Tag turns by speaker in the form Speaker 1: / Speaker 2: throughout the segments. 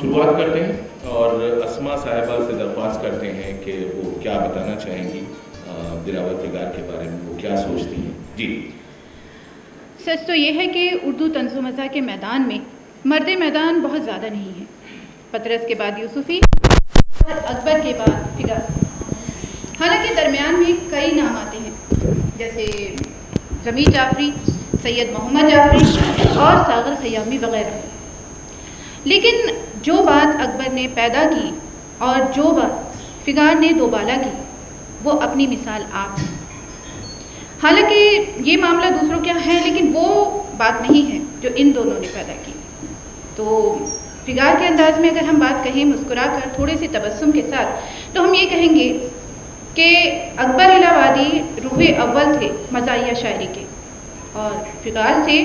Speaker 1: شروعات کرتے ہیں اور اسما صاحبہ سے درخواست کرتے ہیں کہ وہ کیا بتانا چاہیں گی دلاور فگار کے بارے میں، وہ کیا سوچتی ہیں. جی.
Speaker 2: سچ تو یہ ہے کہ اردو طنز و مزاح کے میدان میں مرد میدان بہت زیادہ نہیں ہے. پطرس کے بعد یوسفی اور اکبر کے بعد فگار. حالانکہ درمیان میں کئی نام آتے ہیں جیسے ضمیر جعفری، سید محمد جعفری اور ساغر خیامی وغیرہ. لیکن جو بات اکبر نے پیدا کی اور جو بات فگار نے دوبالا کی وہ اپنی مثال آپ ہے. حالانکہ یہ معاملہ دوسروں کیا ہے لیکن وہ بات نہیں ہے جو ان دونوں نے پیدا کی. تو فگار کے انداز میں اگر ہم بات کہیں مسکرا کر تھوڑے سے تبسم کے ساتھ تو ہم یہ کہیں گے کہ اکبر الہ آبادی روح اول تھے مزاحیہ شاعری کے اور فگار تھے.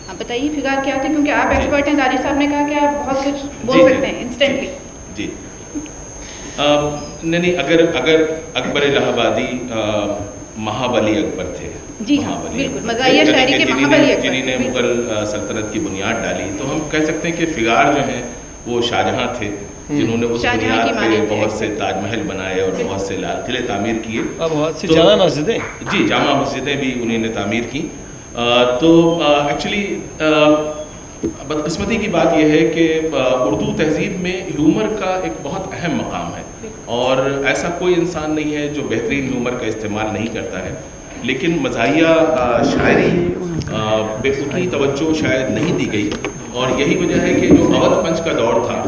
Speaker 2: آپ بتائیے فگار کیا تھے، کیونکہ آپ ایکسپرٹ ہیں. داریش صاحب نے کہا کہ آپ بہت کچھ بول سکتے ہیں انسٹنٹلی.
Speaker 1: جی نہیں اگر اکبر الہ آبادی مہابلی اکبر تھے.
Speaker 2: جی ہاں بالکل، مزاحیہ شاعری کے مہابلی اکبر
Speaker 1: جنہوں نے مغل سلطنت کی بنیاد ڈالی. تو ہم کہہ سکتے ہیں کہ فگار جو ہیں وہ شاہجہاں تھے جنہوں نے اس بنیاد پہ بہت سے تاج محل بنائے اور بہت سے لال قلعے تعمیر کیے
Speaker 3: اور بہت سی جامع مسجدیں.
Speaker 1: جی جامع مسجدیں بھی انہیں نے تعمیر کی. تو ایکچولی بدقسمتی کی بات یہ ہے کہ اردو تہذیب میں ہیومر کا ایک بہت اہم مقام ہے اور ایسا کوئی انسان نہیں ہے جو بہترین ہیومر کا استعمال نہیں کرتا ہے. لیکن مزاحیہ شاعری پہ اتنی توجہ شاید نہیں دی گئی اور یہی وجہ ہے کہ جو اودھ پنچ کا دور تھا،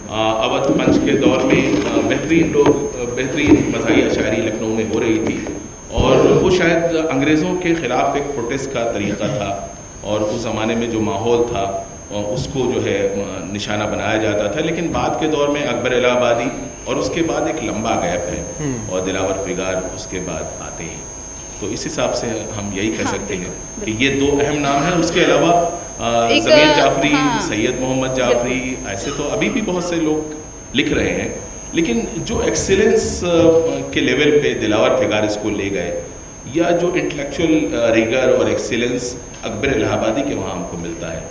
Speaker 1: اودھ پنچ کے دور میں بہترین مزاحیہ شاعری لکھنؤ میں ہو رہی تھی اور وہ شاید انگریزوں کے خلاف ایک پروٹیسٹ کا طریقہ تھا اور اس زمانے میں جو ماحول تھا اس کو جو ہے نشانہ بنایا جاتا تھا. لیکن بعد کے دور میں اکبر الہ آبادی اور اس کے بعد ایک لمبا گیپ ہے اور دلاور فگار اس کے بعد آتے ہیں. تو اس حساب سے ہم یہی کہہ سکتے ہیں کہ یہ دو اہم نام ہیں. اس کے علاوہ ضمیر جعفری، سید محمد جعفری، ایسے تو ابھی بھی بہت سے لوگ لکھ رہے ہیں. لیکن جو ایکسیلنس کے لیول پہ دلاور فگار اس کو لے گئے یا جو انٹلیکچوئل ریگر اور ایکسیلنس اکبر الہ آبادی کے وہاں ہم کو ملتا ہے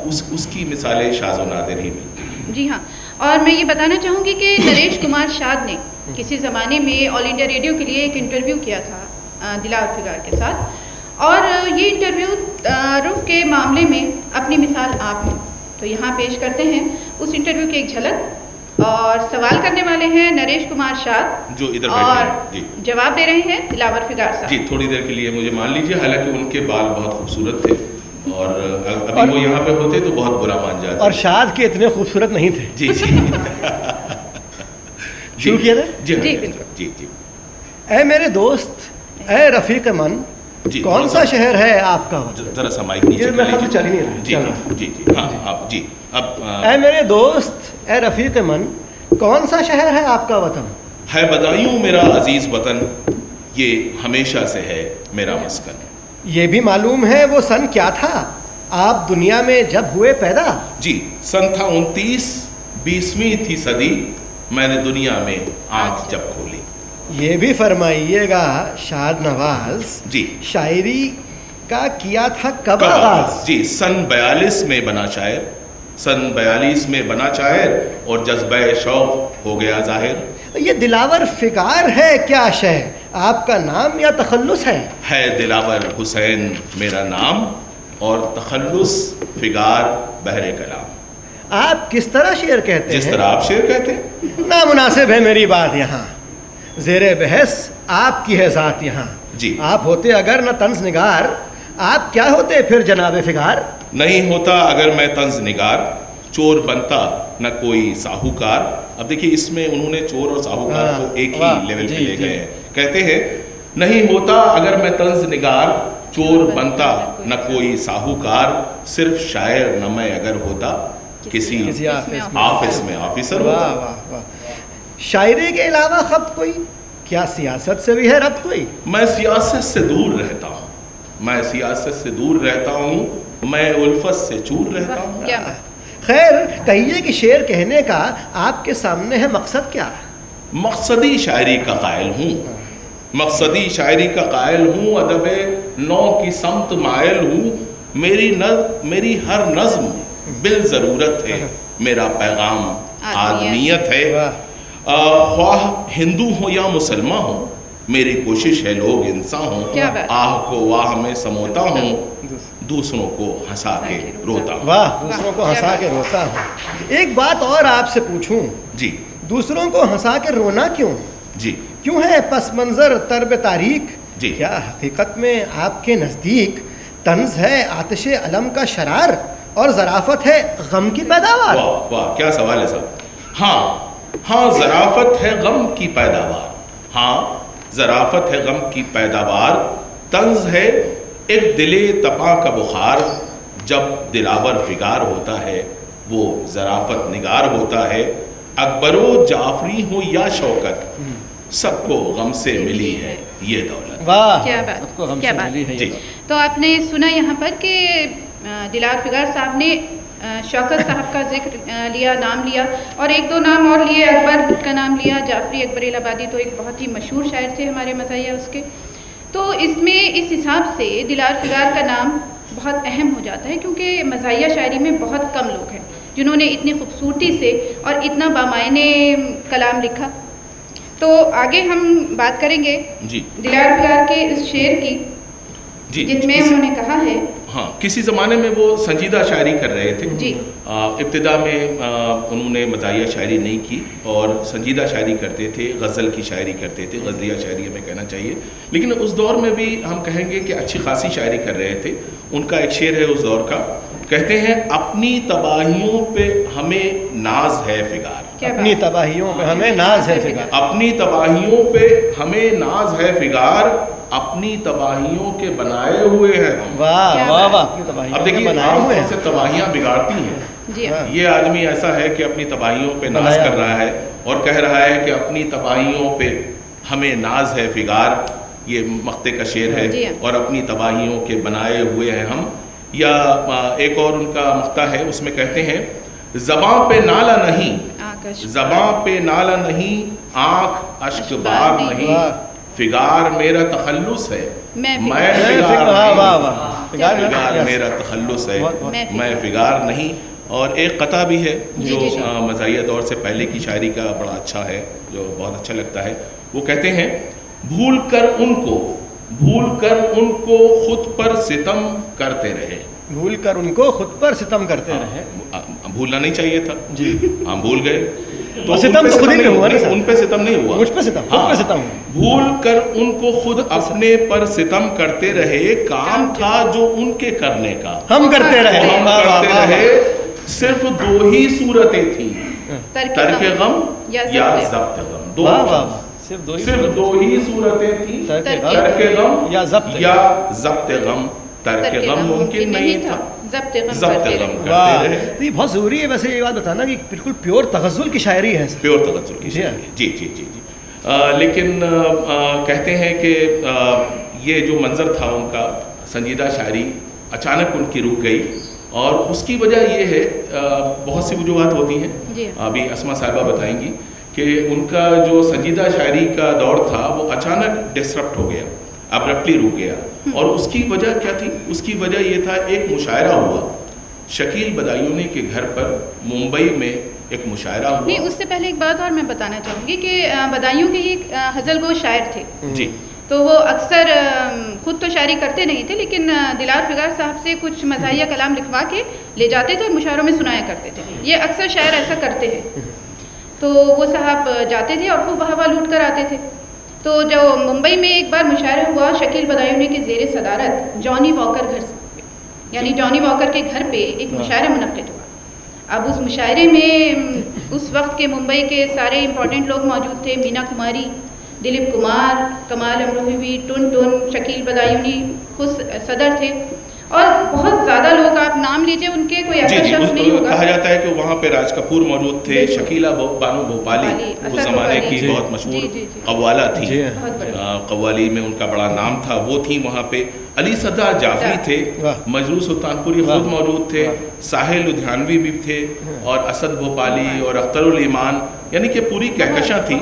Speaker 1: اس کی مثالیں شاذ و نادر ہی ملتی ہیں.
Speaker 2: جی ہاں، اور میں یہ بتانا چاہوں گی کہ نریش کمار شاد نے کسی زمانے میں آل انڈیا ریڈیو کے لیے ایک انٹرویو کیا تھا دلاور فگار کے ساتھ اور یہ انٹرویو تعارف کے معاملے میں اپنی مثال آپ ہیں. تو یہاں پیش کرتے ہیں اس انٹرویو کی ایک جھلک اور سوال کرنے والے ہیں نریش کمار شاد
Speaker 1: جو ادھر
Speaker 2: اور
Speaker 1: جی
Speaker 2: جواب دے رہے ہیں دلاور فگار صاحب.
Speaker 1: جی تھوڑی دیر کے لیے مجھے مان لیجیے، حالانکہ ان کے بال بہت خوبصورت تھے اور ابھی وہ یہاں پہ ہوتے تو بہت برا مان جاتے
Speaker 3: اور شاد کے اتنے خوبصورت نہیں تھے.
Speaker 1: جی جی
Speaker 3: شروع کیا تھا.
Speaker 1: جی
Speaker 2: جی
Speaker 1: جی جی.
Speaker 3: اے میرے دوست، اے رفیق من، کون سا شہر ہے آپ کا؟
Speaker 1: ذرا سا مائک نیچے
Speaker 3: میں خط چل نہیں رہا.
Speaker 1: جی جی جی ہاں آپ جی اب
Speaker 3: اے میرے دوست، اے رفیق من، کون سا شہر ہے آپ کا وطن؟
Speaker 1: ہے بدایوں میرا عزیز وطن، یہ ہمیشہ سے ہے میرا مسکن.
Speaker 3: یہ بھی معلوم ہے وہ سن کیا تھا آپ دنیا میں جب ہوئے پیدا؟
Speaker 1: جی سن تھا 29، 20ویں تھی صدی، میں نے دنیا میں آنکھ جب کھولی.
Speaker 3: یہ بھی فرمائیے گا شاد نواز،
Speaker 1: جی
Speaker 3: شاعری کا کیا تھا کب آغاز؟
Speaker 1: جی سن 42 میں بنا شاعر، سن 42 میں بنا شاعر اور جذبہ شوق ہو گیا ظاہر.
Speaker 3: یہ دلاور فگار ہے کیا شے، آپ کا نام یا تخلص ہے؟
Speaker 1: ہے دلاور حسین میرا نام اور تخلص فگار بحر کلام.
Speaker 3: آپ کس طرح شعر کہتے ہیں؟
Speaker 1: جس طرح آپ شعر کہتے ہیں.
Speaker 3: نامناسب ہے میری بات یہاں، زیر بحث آپ کی ہے ذات یہاں.
Speaker 1: جی
Speaker 3: آپ ہوتے اگر نہ طنز نگار، آپ کیا ہوتے پھر جناب فگار؟
Speaker 1: نہیں ہوتا اگر میں طنز نگار، چور بنتا نہ کوئی ساہوکار. اب دیکھیے اس میں انہوں نے چور اور ساہوکار کو ایک ہی لیول پہ لے گئے ہیں. کہتے ہیں نہیں ہوتا اگر میں طنز نگار، چور بنتا نہ کوئی ساہوکار، صرف شاعر نہ میں اگر ہوتا کسی آفس میں آفیسر ہوتا.
Speaker 3: شاعری کے علاوہ خط کوئی، کیا سیاست سے بھی ہے ربط کوئی؟
Speaker 1: میں سیاست سے دور رہتا ہوں، میں سیاست سے دور رہتا ہوں، میں الفت سے چور رہتا ہوں.
Speaker 3: خیر کہیے کہ شعر کہنے کا آپ کے سامنے ہے مقصد کیا؟
Speaker 1: مقصدی شاعری کا قائل ہوں، مقصدی شاعری کا قائل ہوں، ادب نو کی سمت مائل ہوں. میری ہر نظم بالضرورت ہے میرا پیغام آدمیت ہے. خواہ ہندو ہو یا مسلمان ہو میری کوشش ہے لوگ انسان ہوں. آہ کو واہ میں سموتا ہوں دوسروں کو ہنسا کے روتا ہوں.
Speaker 3: واہ, دوسروں کو ہنسا کے روتا ہوں. ایک بات اور آپ سے پوچھوں.
Speaker 1: جی.
Speaker 3: دوسروں کو ہنسا کے رونا کیوں؟
Speaker 1: جی.
Speaker 3: کیوں ہے پس منظر طرب تاریک؟
Speaker 1: جی.
Speaker 3: کیا حقیقت میں آپ کے نزدیک طنز ہے آتش علم کا شرار اور ظرافت ہے غم کی پیداوار؟
Speaker 1: واہ واہ, کیا سوال ہے صاحب. ہاں, ظرافت ہے غم کی پیداوار. ہاں, ظرافت ہے غم کی پیداوار. طنز ہے ایک دل تپاں کا بخار. جب دلاور فگار ہوتا ہے وہ ظرافت نگار ہوتا ہے. اکبر و جعفری ہو یا شوکت سب کو غم سے ملی ہے یہ دولت.
Speaker 3: واہ,
Speaker 2: کیا بات, کیا بات. تو آپ نے سنا یہاں پر کہ دلار فگار صاحب نے شوکت صاحب کا ذکر لیا, نام لیا, اور ایک دو نام اور لیے. اکبر کا نام لیا, جعفری اکبر الہ آبادی تو ایک بہت ہی مشہور شاعر تھے ہمارے مزاحیہ اس کے. تو اس میں اس حساب سے دلار فگار کا نام بہت اہم ہو جاتا ہے کیونکہ مزاحیہ شاعری میں بہت کم لوگ ہیں جنہوں نے اتنی خوبصورتی سے اور اتنا بامعنی کلام لکھا. تو آگے ہم بات کریں گے
Speaker 1: جی
Speaker 2: دلار فگار کے اس شعر کی
Speaker 1: جی
Speaker 2: جس میں انہوں نے کہا ہے.
Speaker 1: ہاں, کسی زمانے میں وہ سنجیدہ شاعری کر رہے تھے.
Speaker 2: جی.
Speaker 1: ابتدا میں انہوں نے مزاحیہ شاعری نہیں کی اور سنجیدہ شاعری کرتے تھے, غزل کی شاعری کرتے تھے, غزلیہ شاعری ہمیں کہنا چاہیے. لیکن اس دور میں بھی ہم کہیں گے کہ اچھی خاصی شاعری کر رہے تھے. ان کا ایک شعر ہے اس دور کا, کہتے ہیں اپنی تباہیوں پہ ہمیں ناز ہے فگار.
Speaker 3: اپنی تباہیوں پہ ہمیں ناز ہے فگار.
Speaker 1: اپنی تباہیوں پہ ہمیں ناز ہے فگار. اپنی تباہیوں کے بنائے ہوئے ہیں.
Speaker 3: واہ واہ واہ, اپنی تباہیوں
Speaker 1: اب دیکھیے عام طور سے تباہیاں بگاڑتی ہیں.
Speaker 2: جی.
Speaker 1: یہ آدمی ایسا ہے کہ اپنی تباہیوں پہ ناز کر رہا ہے اور کہہ رہا ہے کہ اپنی تباہیوں پہ ہمیں ناز ہے فگار. یہ مقطع کا شعر ہے. اور اپنی تباہیوں کے بنائے ہوئے ہیں ہم. یا ایک اور ان کا مقطع ہے, اس میں کہتے ہیں زباں پہ نالا نہیں, زباں پہ نالا نہیں, آنکھ اشک بار نہیں, فگار میرا تخلص ہے میں فگار میرا تخلص ہے میں فگار نہیں. اور ایک قطع بھی ہے جو مزاحیہ دور سے پہلے کی شاعری کا بڑا اچھا ہے, جو بہت اچھا لگتا ہے. وہ کہتے ہیں بھول کر ان کو خود پر ستم کرتے رہے.
Speaker 3: بھول کر ان کو خود پر ستم کرتے رہے.
Speaker 1: بھولنا نہیں چاہیے تھا. جی ہم بھول گئے
Speaker 3: تو ستم خود ہی ہوا نا,
Speaker 1: ان پہ ستم نہیں ہوا,
Speaker 3: مجھ پہ ستم, خود پہ ستم.
Speaker 1: بھول کر ان کو خود اپنے پر ستم کرتے رہے. کام تھا جو ان کے کرنے کا ہم کرتے رہے. صرف دو ہی صورتیں تھیں, ترک غم یا ضبط غم. صرف دو ہی صورتیں تھیں, ترک غم یا ضبط غم. ترک غم ممکن نہیں تھا, ضبط غم کرتے رہے.
Speaker 3: یہ بہت ضروری ہے ویسے یہ بات بتانا کہ بالکل پیور تغزل کی شاعری ہے.
Speaker 1: پیور تغزل کی شاعری. جی جی جی جی. لیکن کہتے ہیں کہ یہ جو منظر تھا ان کا, سنجیدہ شاعری اچانک ان کی رک گئی. اور اس کی وجہ یہ ہے, بہت سی وجوہات ہوتی ہیں, ابھی اسما صاحبہ بتائیں گی کہ ان کا جو سنجیدہ شاعری کا دور تھا وہ اچانک ڈسرپٹ ہو گیا, ابرپٹلی رک گیا. اور اس کی وجہ کیا تھی؟ اس کی وجہ یہ تھا ایک مشاعرہ ہوا شکیل بدایونی کے گھر پر ممبئی میں, ایک مشاعرہ ہوا.
Speaker 2: نہیں, اس سے پہلے ایک بات اور میں بتانا چاہوں گی کہ بدایوں کے ایک غزل گو شاعر تھے.
Speaker 1: جی.
Speaker 2: تو وہ اکثر خود تو شاعری کرتے نہیں تھے لیکن دلار فگار صاحب سے کچھ مزاحیہ کلام لکھوا کے لے جاتے تھے اور مشاعروں میں سنایا کرتے تھے. یہ اکثر شاعر ایسا کرتے ہیں. تو وہ صاحب جاتے تھے اور خوب ہوا لوٹ کر آتے تھے. تو جو ممبئی میں ایک بار مشاعرہ ہوا شکیل بدایونی کے زیر صدارت جانی واکر گھر سے, یعنی جانی واکر کے گھر پہ ایک مشاعرہ منعقد ہوا. اب اس مشاعرے میں اس وقت کے ممبئی کے سارے امپورٹنٹ لوگ موجود تھے. مینا کماری, دلیپ کمار, کمال امروہوی, ٹن ٹن, شکیل بدایونی خود صدر تھے, اور بہت زیادہ لوگ, آپ نام لیجئے ان کے, کوئی ایسا شخص نہیں ہوگا.
Speaker 1: کہا جاتا ہے کہ وہاں پہ راج کپور موجود تھے, شکیلہ بانو بھوپالی اس زمانے کی بہت مشہور قوالہ تھی, قوالی میں ان کا بڑا نام تھا, وہ تھی وہاں پہ. علی صدر جعفری تھے, مجروح سلطان پوری خود موجود تھے, ساحل لدھیانوی بھی تھے, اور اسد بھوپالی اور اختر الایمان, یعنی کہ پوری کہکشاں تھی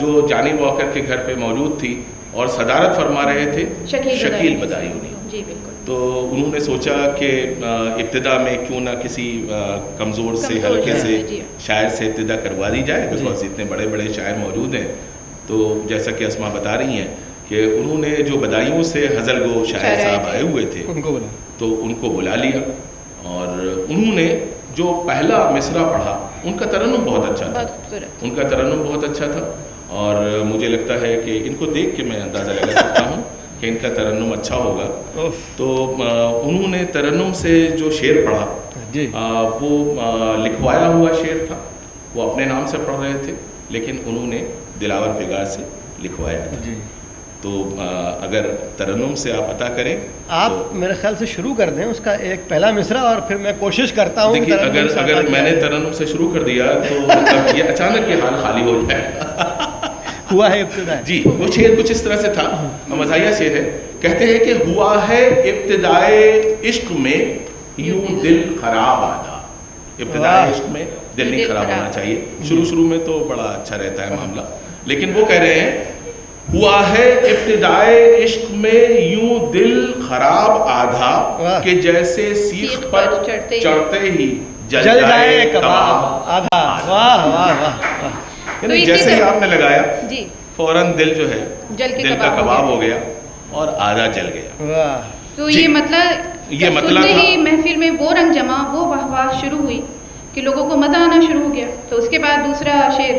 Speaker 1: جو جانی واکر کے گھر پہ موجود تھی. اور صدارت فرما رہے تھے شکیل بدایونی.
Speaker 2: جی بالکل.
Speaker 1: تو انہوں نے سوچا کہ ابتدا میں کیوں نہ کسی کمزور سے ہلکے سے شاعر سے ابتدا کروا دی جائے، بیکاز اتنے بڑے بڑے شاعر موجود ہیں. تو جیسا کہ اسما بتا رہی ہیں کہ انہوں نے جو بدایوں سے غزل گو شاعر صاحب آئے ہوئے تھے تو ان کو بلا لیا، اور انہوں نے جو پہلا مصرع پڑھا ان کا ترنم بہت اچھا تھا، ان کا ترنم بہت اچھا تھا. اور مجھے لگتا ہے کہ ان کو دیکھ کے میں اندازہ لگا سکتا ہوں کہ ان کا ترنم اچھا ہوگا. تو انہوں نے ترنم سے جو شعر پڑھا وہ لکھوایا ہوا شعر تھا، وہ اپنے نام سے پڑھ رہے تھے لیکن انہوں نے دلاور فگار سے لکھوایا تھا. تو اگر ترنم سے آپ عطا کریں
Speaker 3: آپ میرے خیال سے شروع کر دیں اس کا ایک پہلا مصرع، اور پھر میں کوشش کرتا ہوں.
Speaker 1: دیکھیے اگر میں نے ترنم سے شروع کر دیا تو یہ اچانک یہ حال خالی ہو جائے.
Speaker 3: ہوا ہے ابتدا.
Speaker 1: جی وہ شعر کچھ اس طرح سے تھا، مزاحیہ شعر ہے. کہتے ہیں کہ ہوا ہے ابتدائے عشق میں یوں دل خراب آدھا. ابتدائے عشق میں دل نہیں خراب ہونا چاہیے، شروع میں تو بڑا اچھا رہتا ہے معاملہ، لیکن وہ کہہ رہے ہیں ہوا ہے ابتدائے عشق میں یوں دل خراب آدھا کہ جیسے سیخ پر چڑھتے ہی جل جائے کباب آدھا.
Speaker 3: واہ واہ واہ.
Speaker 1: یعنی جیسے ہی آپ نے لگایا فوراً دل جو ہے دل کا کباب ہو گیا اور آدھا جل گیا.
Speaker 2: تو یہ مطلب ہی محفل میں وہ رنگ جمع، وہ واہ واہ شروع ہوئی کہ لوگوں کو مزہ آنا شروع ہو گیا. تو اس کے بعد دوسرا شعر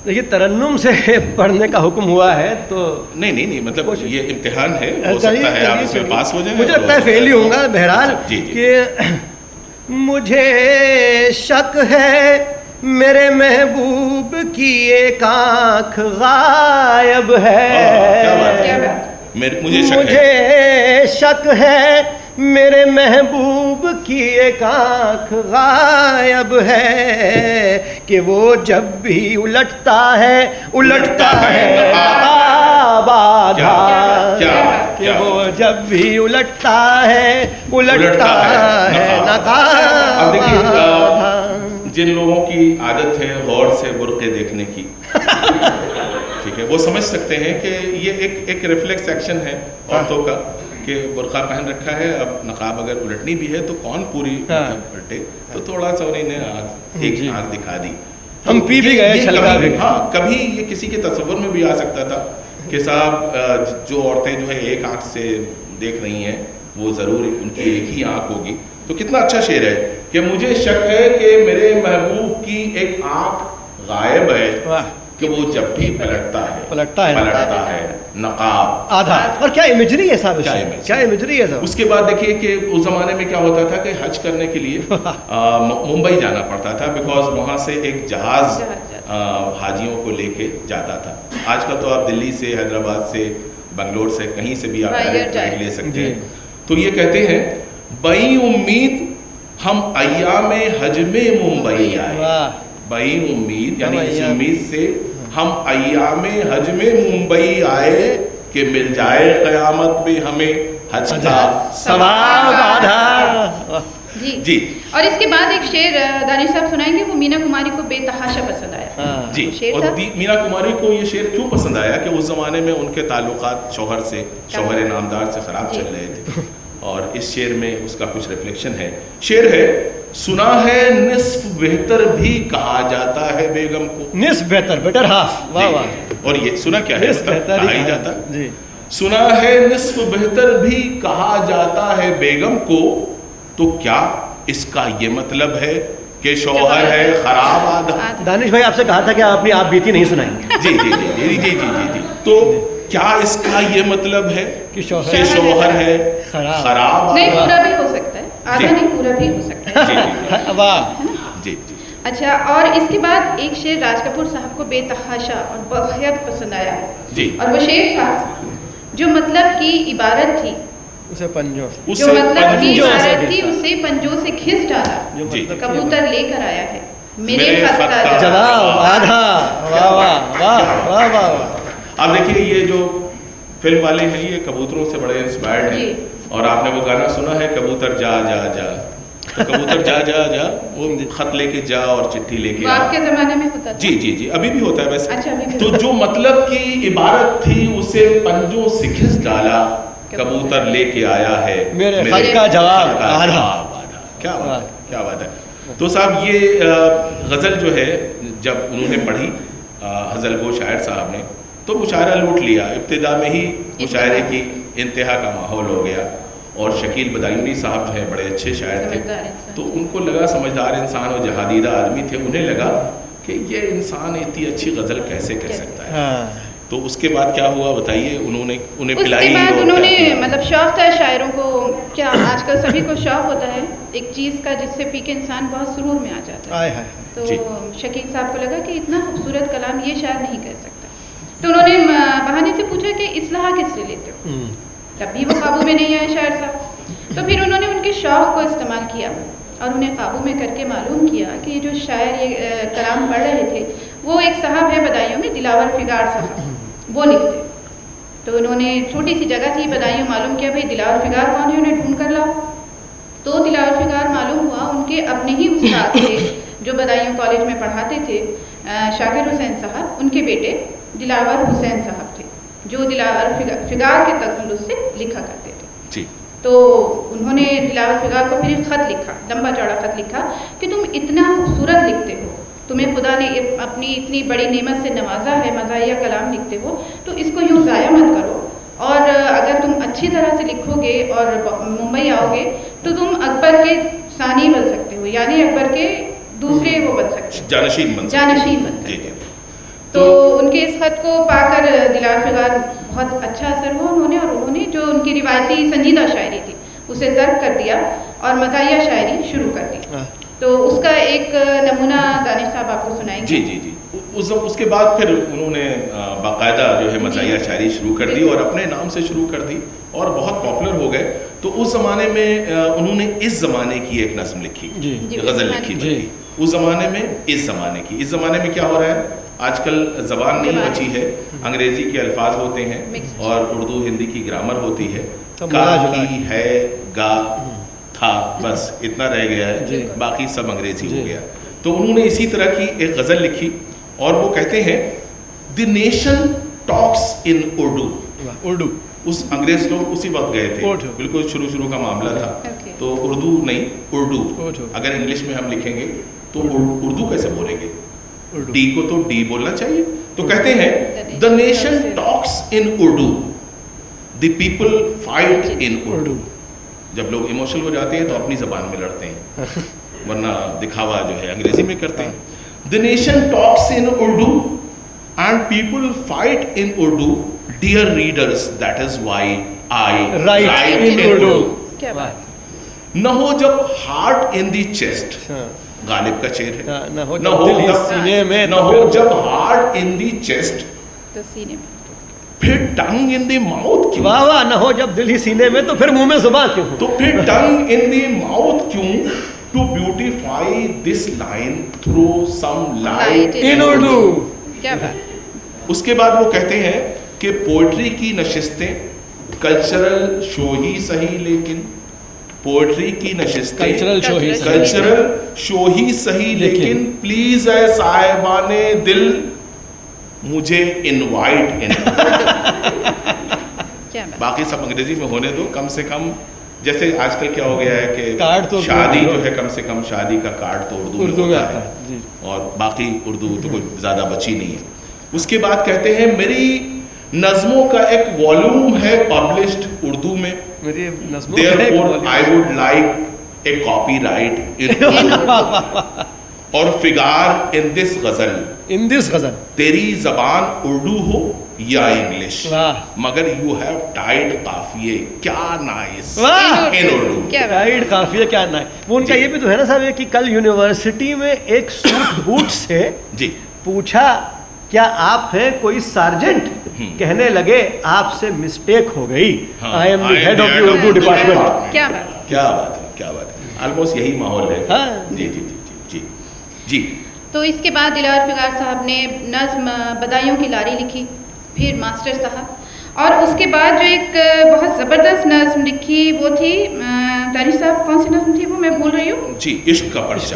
Speaker 3: دیکھیے ترنم سے پڑھنے کا حکم ہوا ہے تو
Speaker 1: نہیں مطلب یہ امتحان ہے، ہو سکتا ہے آپ اس میں پاس ہو جائیں.
Speaker 3: مجھے لگتا ہے فیل ہی ہوں گا. بہرحال کہ مجھے شک ہے میرے محبوب کی ایک آنکھ غائب ہے. مجھے شک ہے میرے محبوب کی ایک آنکھ غائب ہے کہ وہ جب بھی الٹتا ہے نقاب آدھا، کہ وہ جب بھی الٹتا ہے نقاب آدھا.
Speaker 1: جن لوگوں کی عادت ہے غور سے برقعے دیکھنے کی ٹھیک ہے، وہ سمجھ سکتے ہیں کہ یہ ایک ریفلیکس ایکشن ہے عورتوں کا کہ برقع پہن رکھا ہے، اب نقاب اگر الٹنی بھی ہے تو کون پوری الٹے. تو تھوڑا سا انہیں نے ایک آنکھ دکھا دی.
Speaker 3: ہم پی بھی گئے.
Speaker 1: ہاں کبھی یہ کسی کے تصور میں بھی آ سکتا تھا کہ صاحب جو عورتیں جو ہے ایک آنکھ سے دیکھ رہی ہیں وہ ضرور ان کی ایک ہی آنکھ ہوگی. تو کتنا اچھا شعر ہے کہ مجھے شک ہے کہ میرے محبوب کی ایک آنکھ غائب ہے کہ وہ جب بھی پلٹتا ہے نقاب آدھا.
Speaker 3: اور کیا امیجری ہے صاحب، کیا امیجری ہے صاحب.
Speaker 1: اس کے بعد دیکھیے کہ اس زمانے میں کیا ہوتا تھا کہ حج کرنے کے لیے ممبئی جانا پڑتا تھا، بیکاز وہاں سے ایک جہاز حاجیوں کو لے کے جاتا تھا. آج کل تو آپ دلی سے، حیدرآباد سے، بنگلور سے، کہیں سے بھی آپ ڈائریکٹ لے سکتے ہیں. تو یہ کہتے ہیں بئی امید ہم ایام حج میں ممبئی آئے. بئی امید یعنی اس امید سے ہم ایام حج میں ممبئی آئے کہ مل جائے قیامت میں ہمیں حج کا ثواب آدھا.
Speaker 2: جی. اور اس کے بعد ایک شعر دانش صاحب سنائیں گے، وہ مینا کماری کو بے تحاشا پسند آیا.
Speaker 1: جی. اور مینا کماری کو یہ شعر کیوں پسند آیا کہ اس زمانے میں ان کے تعلقات شوہر نامدار سے خراب چل رہے تھے، اور اس شعر میں اس کا کچھ ریفلیکشن ہے. شعر ہے سنا ہے نصف بہتر بھی کہا جاتا ہے بیگم کو.
Speaker 3: نصف بہتر، بیٹر ہاف. واہ واہ.
Speaker 1: اور یہ سنا کیا ہے، کہا ہی جاتا ہے. سنا ہے نصف بہتر بھی کہا جاتا ہے بیگم کو، تو کیا اس کا یہ مطلب ہے کہ شوہر ہے خراب آدھا.
Speaker 3: دانش بھائی آپ سے کہا تھا کہ آپ اپنی آپ بیتی نہیں سنائیں گے.
Speaker 1: جی. تو کیا اس کا یہ مطلب ہے کہ شوہر ہے خراب؟
Speaker 2: نہیں، پورا بھی ہو سکتا ہے، آدھا نہیں پورا بھی ہو سکتا ہے.
Speaker 1: جی.
Speaker 2: اچھا. اور اس کے بعد ایک شعر راج کپور صاحب کو بے تحاشا اور بہت پسند آیا جی. اور وہ شعر تھا جو مطلب کی عبارت تھی اسے پنجوں سے کھس ڈالا، کبوتر لے کر آیا ہے میرے خط کا
Speaker 3: جواب آدھا. واہ واہ واہ واہ واہ.
Speaker 1: آپ دیکھیے یہ جو فلم والے ہیں یہ کبوتروں سے بڑے انسپائرڈ ہیں. اور آپ نے وہ گانا سنا ہے کبوتر جا جا جا. کبوتر جا جا جا، وہ خط لے کے جا اور چٹھی لے کے.
Speaker 2: آپ کے زمانے میں ہوتا تھا؟
Speaker 1: جی ابھی بھی ہوتا ہے ویسے. تو جو مطلب کی عبارت تھی اسے پنجوں سے کھس ڈالا، کبوتر لے کے آیا ہے
Speaker 3: میرے خط کا جواب آدھا.
Speaker 1: کیا بات ہے، کیا بات ہے. تو صاحب یہ غزل جو ہے جب انہوں نے پڑھی غزل گو شاعر صاحب نے تو مشاعرہ لوٹ لیا. ابتدا میں ہی مشاعرے کی انتہا کا ماحول ہو گیا. اور شکیل بدایونی صاحب جو ہیں بڑے اچھے شاعر تھے, تو ان کو لگا, سمجھدار انسان اور جہادیدہ آدمی تھے, انہیں لگا کہ یہ انسان اتنی اچھی غزل کیسے کہہ سکتا ہے. تو اس کے بعد کیا ہوا بتائیے؟ انہیں پلائی.
Speaker 2: اس کے بعد انہوں نے مطلب شوق تھا شاعروں کو, کیا آج کل سبھی کو شوق ہوتا ہے ایک چیز کا جس سے پی کے انسان بہت سرور میں آ جاتا ہے. تو شکیل صاحب کو لگا کہ اتنا خوبصورت کلام یہ شاعر نہیں کہہ سکتا. تو انہوں نے بہانے سے پوچھا کہ اصلاح کس سے لیتے ہو؟ تب بھی وہ قابو میں نہیں آئے شاعر صاحب. تو پھر انہوں نے ان کے شوق کو استعمال کیا اور انہیں قابو میں کر کے معلوم کیا کہ یہ جو شاعر یہ کلام پڑھ رہے تھے وہ ایک صاحب ہے بدایوں میں, دلاور فگار صاحب, وہ لکھتے. تو انہوں نے چھوٹی سی جگہ تھی بدایوں, معلوم کیا بھائی دلاور فگار کون ہے, انہیں ڈھونڈ کر لاؤ. تو دلاور فگار معلوم ہوا ان کے اپنے ہی استاد تھے جو بدایوں کالج میں پڑھاتے تھے, شاکر حسین صاحب, ان کے بیٹے دلاور حسین صاحب تھے جو دلاور فگار کے تخلص سے لکھا کرتے تھے. تو انہوں نے دلاور فگار کو پھر ایک خط لکھا, لمبا چوڑا خط لکھا کہ تم اتنا خوبصورت لکھتے ہو, تمہیں خدا نے اپنی اتنی بڑی نعمت سے نوازا ہے, مزاحیہ کلام لکھتے ہو, تو اس کو یوں ضائع مت کرو. اور اگر تم اچھی طرح سے لکھو گے اور ممبئی آؤ گے تو تم اکبر کے ثانی بن سکتے ہو, یعنی اکبر کے دوسرے وہ بن سکتے ہو, جانشین بن سکتے ہو. تو ان کے اس خط کو پا کر دلاور فگار بہت اچھا اثر ہوا انہوں نے, اور انہوں نے جو ان کی روایتی سنجیدہ شاعری تھی اسے ترک کر دیا اور مزاحیہ شاعری شروع کر دی. تو اس کا ایک نمونہ دانش صاحب آپ کو سنائیں گے.
Speaker 1: جی. اس کے بعد پھر انہوں نے باقاعدہ جو ہے مزاحیہ شاعری شروع کر دی اور اپنے نام سے شروع کر دی اور بہت پاپولر ہو گئے. تو اس زمانے میں انہوں نے اس زمانے کی ایک نظم لکھی, غزل لکھی تھی اس زمانے میں. اس زمانے میں کیا ہو رہا ہے, آج کل زبان نہیں بچی ہے, انگریزی کے الفاظ ہوتے ہیں اور اردو ہندی کی گرامر ہوتی ہے. کا, کی, ہے, گا, تھا, بس اتنا رہ گیا ہے, باقی سب انگریزی ہو گیا. تو انہوں نے اسی طرح کی ایک غزل لکھی اور وہ کہتے ہیں دی نیشن ٹاکس ان اردو. اس انگریز لوگ اسی وقت گئے تھے, بالکل شروع کا معاملہ تھا. تو اردو نہیں, اردو. اگر انگلش میں ہم لکھیں گے تو اردو کیسے بولیں گے, ڈی کو تو ڈی بولنا چاہیے. تو کہتے ہیں the nation talks in Urdu, the people fight in Urdu. جب لوگ ایموشنل ہو جاتے ہیں تو اپنی زبان میں لڑتے ہیں, ورنہ دکھاوا جو ہے انگریزی میں کرتے ہیں. The nation talks in Urdu and people fight in Urdu. Dear readers, that is why I write in Urdu.
Speaker 2: کیا بات.
Speaker 1: نہ ہو جب ہارٹ ان دی چیسٹ, غالب کا شعر ہے, نہ ہو جب ہارٹ ان دی چیسٹ
Speaker 2: تو سینے میں,
Speaker 1: پھر ٹنگ ان دی ماؤتھ کیوں.
Speaker 3: واہ, نہ ہو جب دل ہی سینے میں تو پھر منہ میں زبان کیوں.
Speaker 1: تو پھر ٹنگ ان دی ماؤتھ کیوں, to beautify this line throw some light in Urdu.
Speaker 2: کیا بات.
Speaker 1: اس کے بعد وہ کہتے ہیں کہ پوئٹری کی نشستیں کلچرل شو ہی صحیح, لیکن پوئٹری کی نشستیں کلچرل شو ہی صحیح, لیکن پلیز اے صاحبان دل مجھے انوائٹ ان. باقی سب انگریزی میں ہونے دو, کم سے کم جیسے آج کل کیا ہو گیا ہے کہ شادی جو ہے کم سے کم شادی کا کارڈ تو اردو میں ہوتا ہے, اور باقی اردو تو کوئی زیادہ بچی نہیں ہے. اس کے بعد کہتے ہیں میری نظموں کا ایک والیوم ہے پبلشڈ اردو میں, therefore I would like a copyright in Urdu. اور فگار in this غزل تیری زبان اردو ہو یا انگلش, مگر you have tied قافیے کیا نائس in Urdu.
Speaker 3: ٹائڈ قافیے کیا نائس. وہ ان کا یہ بھی تو ہے نا صاحب کہ کل یونیورسٹی میں ایک سوٹ بوٹ سے پوچھا کیا آپ ہیں کوئی سارجنٹ, کہنے لگے آپ سے مسٹیک ہو گئی, I am the head of the Urdu department.
Speaker 2: کیا بات,
Speaker 1: کیا بات ہے, کیا بات ہے. آلموسٹ یہی ماحول ہے. جی جی جی جی جی.
Speaker 2: تو اس کے بعد دلاور فگار صاحب نے نظم بدایوں کی لاری لکھی, پھر ماسٹر صاحب, اور اس کے بعد جو ایک بہت زبردست نظم لکھی وہ تھی, دانش صاحب کون سی نظم تھی وہ میں بھول رہی ہوں.
Speaker 1: جی, عشق کا پرچہ.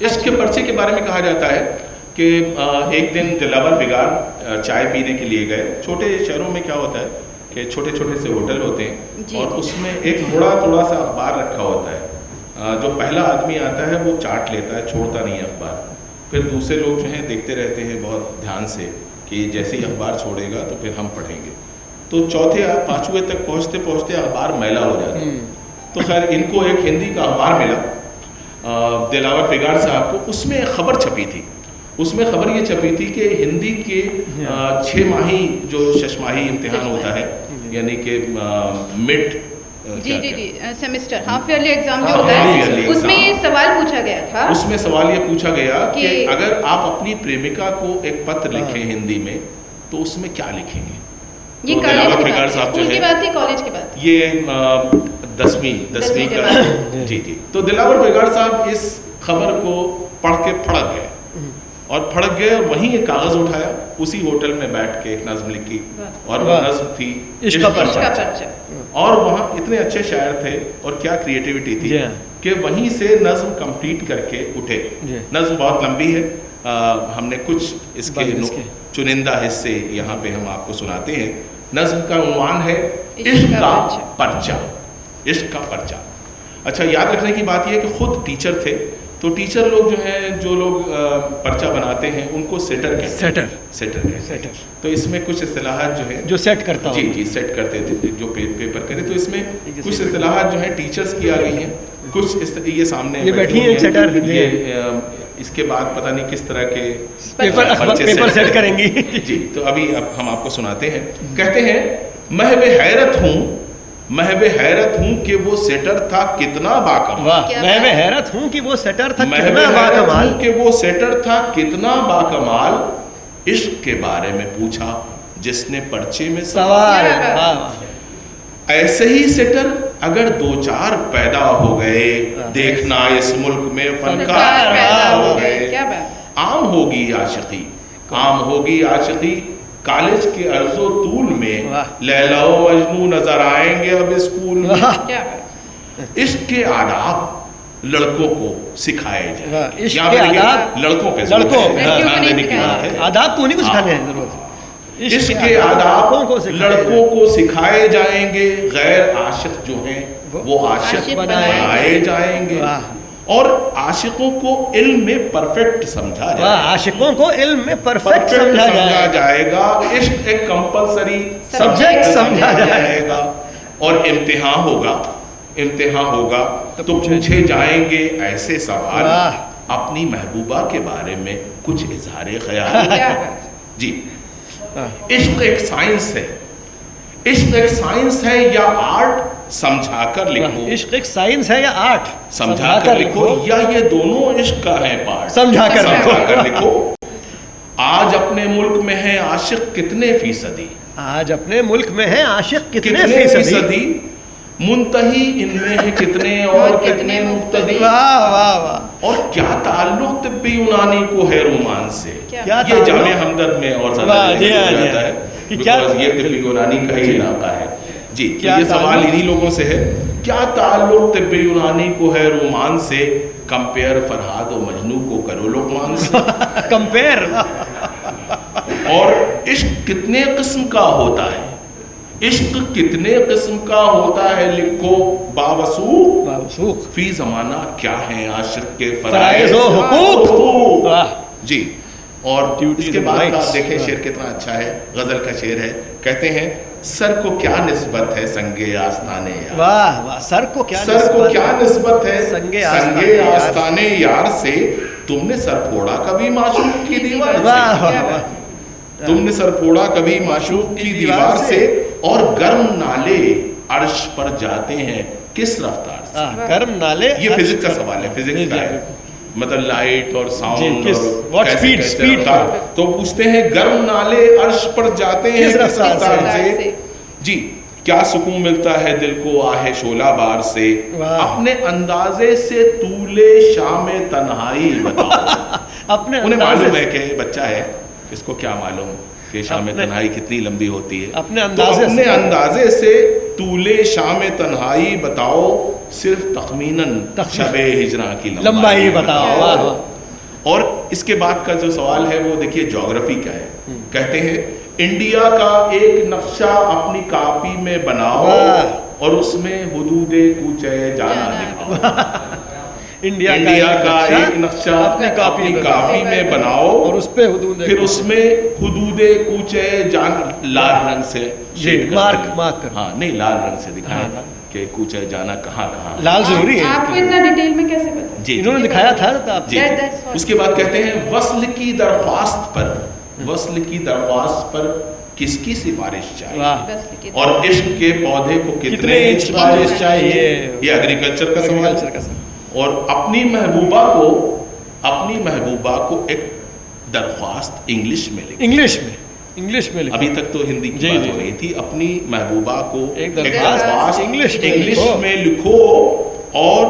Speaker 1: عشق کے پرچے کے بارے میں کہا جاتا ہے کہ ایک دن دلاور فگار چائے پینے کے لیے گئے. چھوٹے شہروں میں کیا ہوتا ہے کہ چھوٹے چھوٹے سے ہوٹل ہوتے ہیں
Speaker 2: جی
Speaker 1: اور اس میں ایک تھوڑا سا اخبار رکھا ہوتا ہے. جو پہلا آدمی آتا ہے وہ چاٹ لیتا ہے, چھوڑتا نہیں ہے اخبار. پھر دوسرے لوگ جو ہیں دیکھتے رہتے ہیں بہت دھیان سے کہ جیسے ہی اخبار چھوڑے گا تو پھر ہم پڑھیں گے. تو چوتھے پانچویں تک پہنچتے پہنچتے اخبار میلا ہو جاتا ہے. تو خیر ان کو ایک ہندی کا اخبار ملا دلاور فگار صاحب کو. اس میں ایک خبر چھپی تھی. اس میں خبر یہ چھپی تھی کہ ہندی کے 6 ماہی جو ششماہی امتحان ہوتا ہے, یعنی کہ mid
Speaker 2: semester half yearly exam جو ہوتا ہے, اس میں یہ سوال پوچھا گیا تھا.
Speaker 1: اس میں سوال یہ پوچھا گیا کہ اگر آپ اپنی پریمکا کو ایک پتر لکھیں ہندی میں تو اس میں کیا لکھیں گے؟
Speaker 2: یہ دلاور فگار صاحب جو ہے بات ہے کالج کی بات,
Speaker 1: یہ 10ویں کا. جی تو دلاور فگار صاحب اس خبر کو پڑھ کے پھڑک گئے اور وہیں ایک کاغذ اٹھایا, اسی ہوٹل میں بیٹھ کے ایک نظم لکھی اور وہ نظم تھی عشق کا پرچہ. اور وہاں اتنے اچھے شاعر تھے اور کیا کریٹیوٹی تھی کہ وہیں سے نظم کمپلیٹ کر کے اٹھے. نظم بہت لمبی ہے, ہم نے کچھ اس کے چنندہ حصے یہاں پہ ہم آپ کو سناتے ہیں. نظم کا عنوان ہے عشق کا پرچہ. عشق کا پرچہ. اچھا, یاد رکھنے کی بات یہ ہے کہ خود ٹیچر تھے, تو ٹیچر لوگ جو ہیں جو لوگ پرچہ بناتے ہیں ان کو سیٹر کہتے ہیں. تو اس میں کچھ اصطلاحات جو ہیں
Speaker 3: جو سیٹ کرتا ہوں,
Speaker 1: جی سیٹ کرتے تھے جو پیپر کرے. تو اس میں کچھ اصطلاحات جو ہیں ٹیچرز کی آ گئی ہیں, کچھ یہ سامنے
Speaker 3: بیٹھی ہیں سیٹر.
Speaker 1: اس کے بعد پتہ نہیں کس طرح کے
Speaker 3: پیپر سیٹ کریں گی.
Speaker 1: جی تو ابھی اب ہم آپ کو سناتے ہیں. کہتے ہیں محو حیرت ہوں کہ وہ سیٹر تھا کتنا باکمال.
Speaker 3: محو حیرت ہوں کہ وہ سیٹر تھا
Speaker 1: کتنا باکمال. عشق کے بارے میں پوچھا جس نے پرچے میں
Speaker 3: سوال.
Speaker 1: ایسے ہی سیٹر اگر 2-4 پیدا ہو گئے, دیکھنا اس ملک میں فنکار پیدا ہو گئے. عام ہوگی عاشقی کالج کے عرض و طول میں. لیلا و مجنو نظر آئیں گے اب اسکول میں. عشق کے آداب لڑکوں کو سکھائے جائیں. لڑکوں پہ
Speaker 3: آداب تو نہیں کچھ سکھانے ہیں ضرورت.
Speaker 1: عشق کے آداب لڑکوں کو سکھائے جائیں گے. غیر عاشق جو ہیں وہ عاشق بنائے جائیں گے. اور عاشقوں کو علم میں پرفیکٹ سمجھا جائے گا.
Speaker 3: عاشقوں کو علم میں پرفیکٹ سمجھا جائے
Speaker 1: گا. عشق ایک کمپلسری
Speaker 3: سبجیکٹ سمجھا جائے
Speaker 1: گا. اور امتحان ہوگا تو پوچھے جائیں گے ایسے سوال. اپنی محبوبہ کے بارے میں کچھ اظہار خیال. جی, عشق ایک سائنس ہے یا آرٹ, سمجھا کر لکھو.
Speaker 3: عشق ایک سائنس ہے یا آرٹ,
Speaker 1: سمجھا کر لکھو, یا یہ دونوں عشق کا ہے پارٹ,
Speaker 3: سمجھا کر لکھو.
Speaker 1: آج اپنے ملک میں ہے عاشق کتنے فیصدی.
Speaker 3: آج اپنے ملک میں ہے عاشق کتنے فیصدی.
Speaker 1: منتہی ان میں ہے کتنے اور کتنے مبتدی. اور کیا تعلق طبی یونانی کو ہے رومان سے. یہ جامع ہمدرد میں اور زیادہ جاتا ہے بیکاز یہ طبی یونانی کا ہی علاقہ ہے. جی, یہ سوال انہی لوگوں سے ہے. کیا تعلق طب یونانی کو ہے رومان سے. کمپیئر فرہاد و مجنو کو کرو لقمان سے.
Speaker 3: کمپیئر.
Speaker 1: اور عشق کتنے قسم کا ہوتا ہے. لکھو باوسوخ. فی زمانہ کیا ہے عاشق کے فرائض و حقوق. جی, اور اس کے بعد آپ دیکھیں شعر کتنا اچھا ہے. غزل کا شعر ہے. کہتے ہیں سر کو کیا نسبت ہے سنگے آستانے یار.
Speaker 3: واہ, سر کو کیا
Speaker 1: نسبت ہے سنگے آستانے یار سے. تم نے سر پھوڑا کبھی معشوق کی دیوار سے. تم نے سر پھوڑا کبھی معشوق کی دیوار سے. اور گرم نالے عرش پر جاتے ہیں کس رفتار سے.
Speaker 3: گرم نالے,
Speaker 1: یہ فزکس کا سوال ہے. فزکس کا ہے, مطلب لائٹ اور ساؤنڈ
Speaker 3: اور سپیڈ.
Speaker 1: تو پوچھتے ہیں گرم نالے عرش پر جاتے ہیں کس رفتار سے. جی, کیا سکون ملتا ہے دل کو آہ شعلہ بار سے. اپنے اندازے سے طول شام تنہائی بتاؤ. انہیں معلوم ہے کہ بچہ ہے, اس کو کیا معلوم کہ شام تنہائی کتنی لمبی ہوتی ہے.
Speaker 3: اپنے
Speaker 1: اندازے سے طول شام تنہائی بتاؤ. صرف تخمیناً شب ہجراں کی
Speaker 3: لمبائی بتاؤ.
Speaker 1: اور اس کے بعد کا جو سوال ہے وہ دیکھیے جغرافی کا ہے. کہتے ہیں انڈیا کا ایک نقشہ اپنی کاپی میں بناؤ اور اس میں حدود کوچہ جانا دکھاؤ. انڈیا کا ایک نقشہ اپنی کاپی میں بناؤ اور اس پہ پھر اس میں حدود کوچہ جانا لال رنگ سے مارک ہاں نہیں لال رنگ سے دکھائیں کہ کوچہ جانا کہاں کہاں. لال ضروری ہے.
Speaker 2: آپ کو اتنا ڈیٹیل میں کیسے پتا؟
Speaker 1: جی
Speaker 3: انہوں نے دکھایا تھا نا.
Speaker 1: جی اس کے بعد کہتے ہیں وصل کی درخواست پر کس کی سفارش چاہیے اور عشق کے پودے کو کتنے انچ بارش چاہیے. یہ ایگریکلچر کا سوال. اور اپنی محبوبہ کو ایک درخواست انگلش میں لکھو. ابھی تک تو ہندی کی بات ہو رہی تھی. اپنی محبوبہ کو ایک درخواست انگلش میں لکھو اور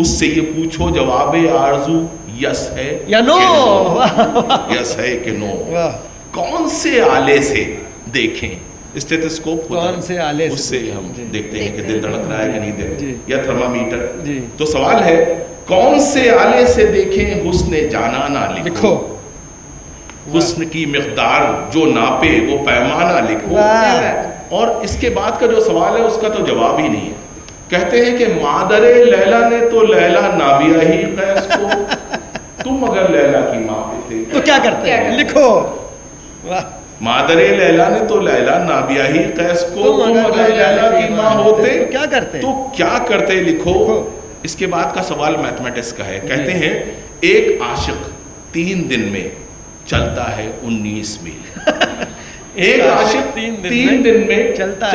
Speaker 1: اس سے یہ پوچھو جواب آرزو یس ہے یا نو. یس ہے کہ نو. کون سے آلے سے دیکھیں. اسٹیتھوسکوپ کون سے آلے اس سے ہم دیکھتے ہیں کہ دل دھڑک رہا ہے کہ نہیں یا تھرمامیٹر. تو سوال ہے کون سے آلے سے دیکھیں حسن جانا نہ لکھو. حسن کی مقدار جو ناپے وہ پیمانہ لکھو. اور اس کے بعد کا جو سوال ہے اس کا تو جواب ہی نہیں ہے. کہتے ہیں کہ مادر لیلا نے تو لیلا نابیہ ہی قیس کو. تم اگر لیلا کی ماں ہوتے تو کیا کرتے ہیں لکھو. مادر لیلا نے تو لیلا نابیہ ہی قیس کو. تم اگر لیلا کی ماں ہوتے تو کیا کرتے لکھو. اس کے بعد کا سوال میتھمیٹکس کا ہے. کہتے ہیں ایک عاشق 3 دن میں چلتا ہے 19 میل. ایک عاشق 3 دن میں چلتا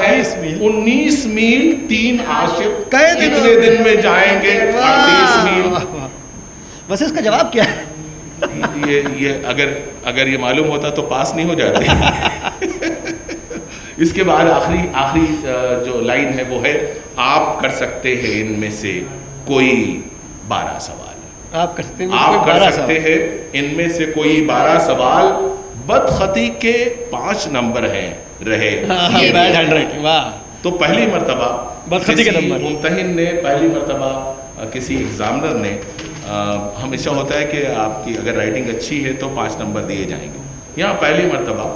Speaker 1: ہے 19 میل. 3 عاشق کتنے دن میں جائیں گے 38 میل.
Speaker 3: بس اس کا جواب کیا ہے؟
Speaker 1: یہ اگر یہ معلوم ہوتا تو پاس نہیں ہو جاتے. اس کے بعد آخری جو لائن ہے وہ ہے آپ کر سکتے ہیں ان میں سے کوئی 12 سوال. آپ کر سکتے ہیں ان میں سے کوئی 12 سوال. بدخطی کے 5 نمبر ہیں رہے. تو پہلی مرتبہ ممتحن نے پہلی مرتبہ کسی ایگزامنر نے ہمیشہ ہوتا ہے کہ آپ کی اگر رائٹنگ اچھی ہے تو 5 نمبر دیے جائیں گے. یہاں پہلی مرتبہ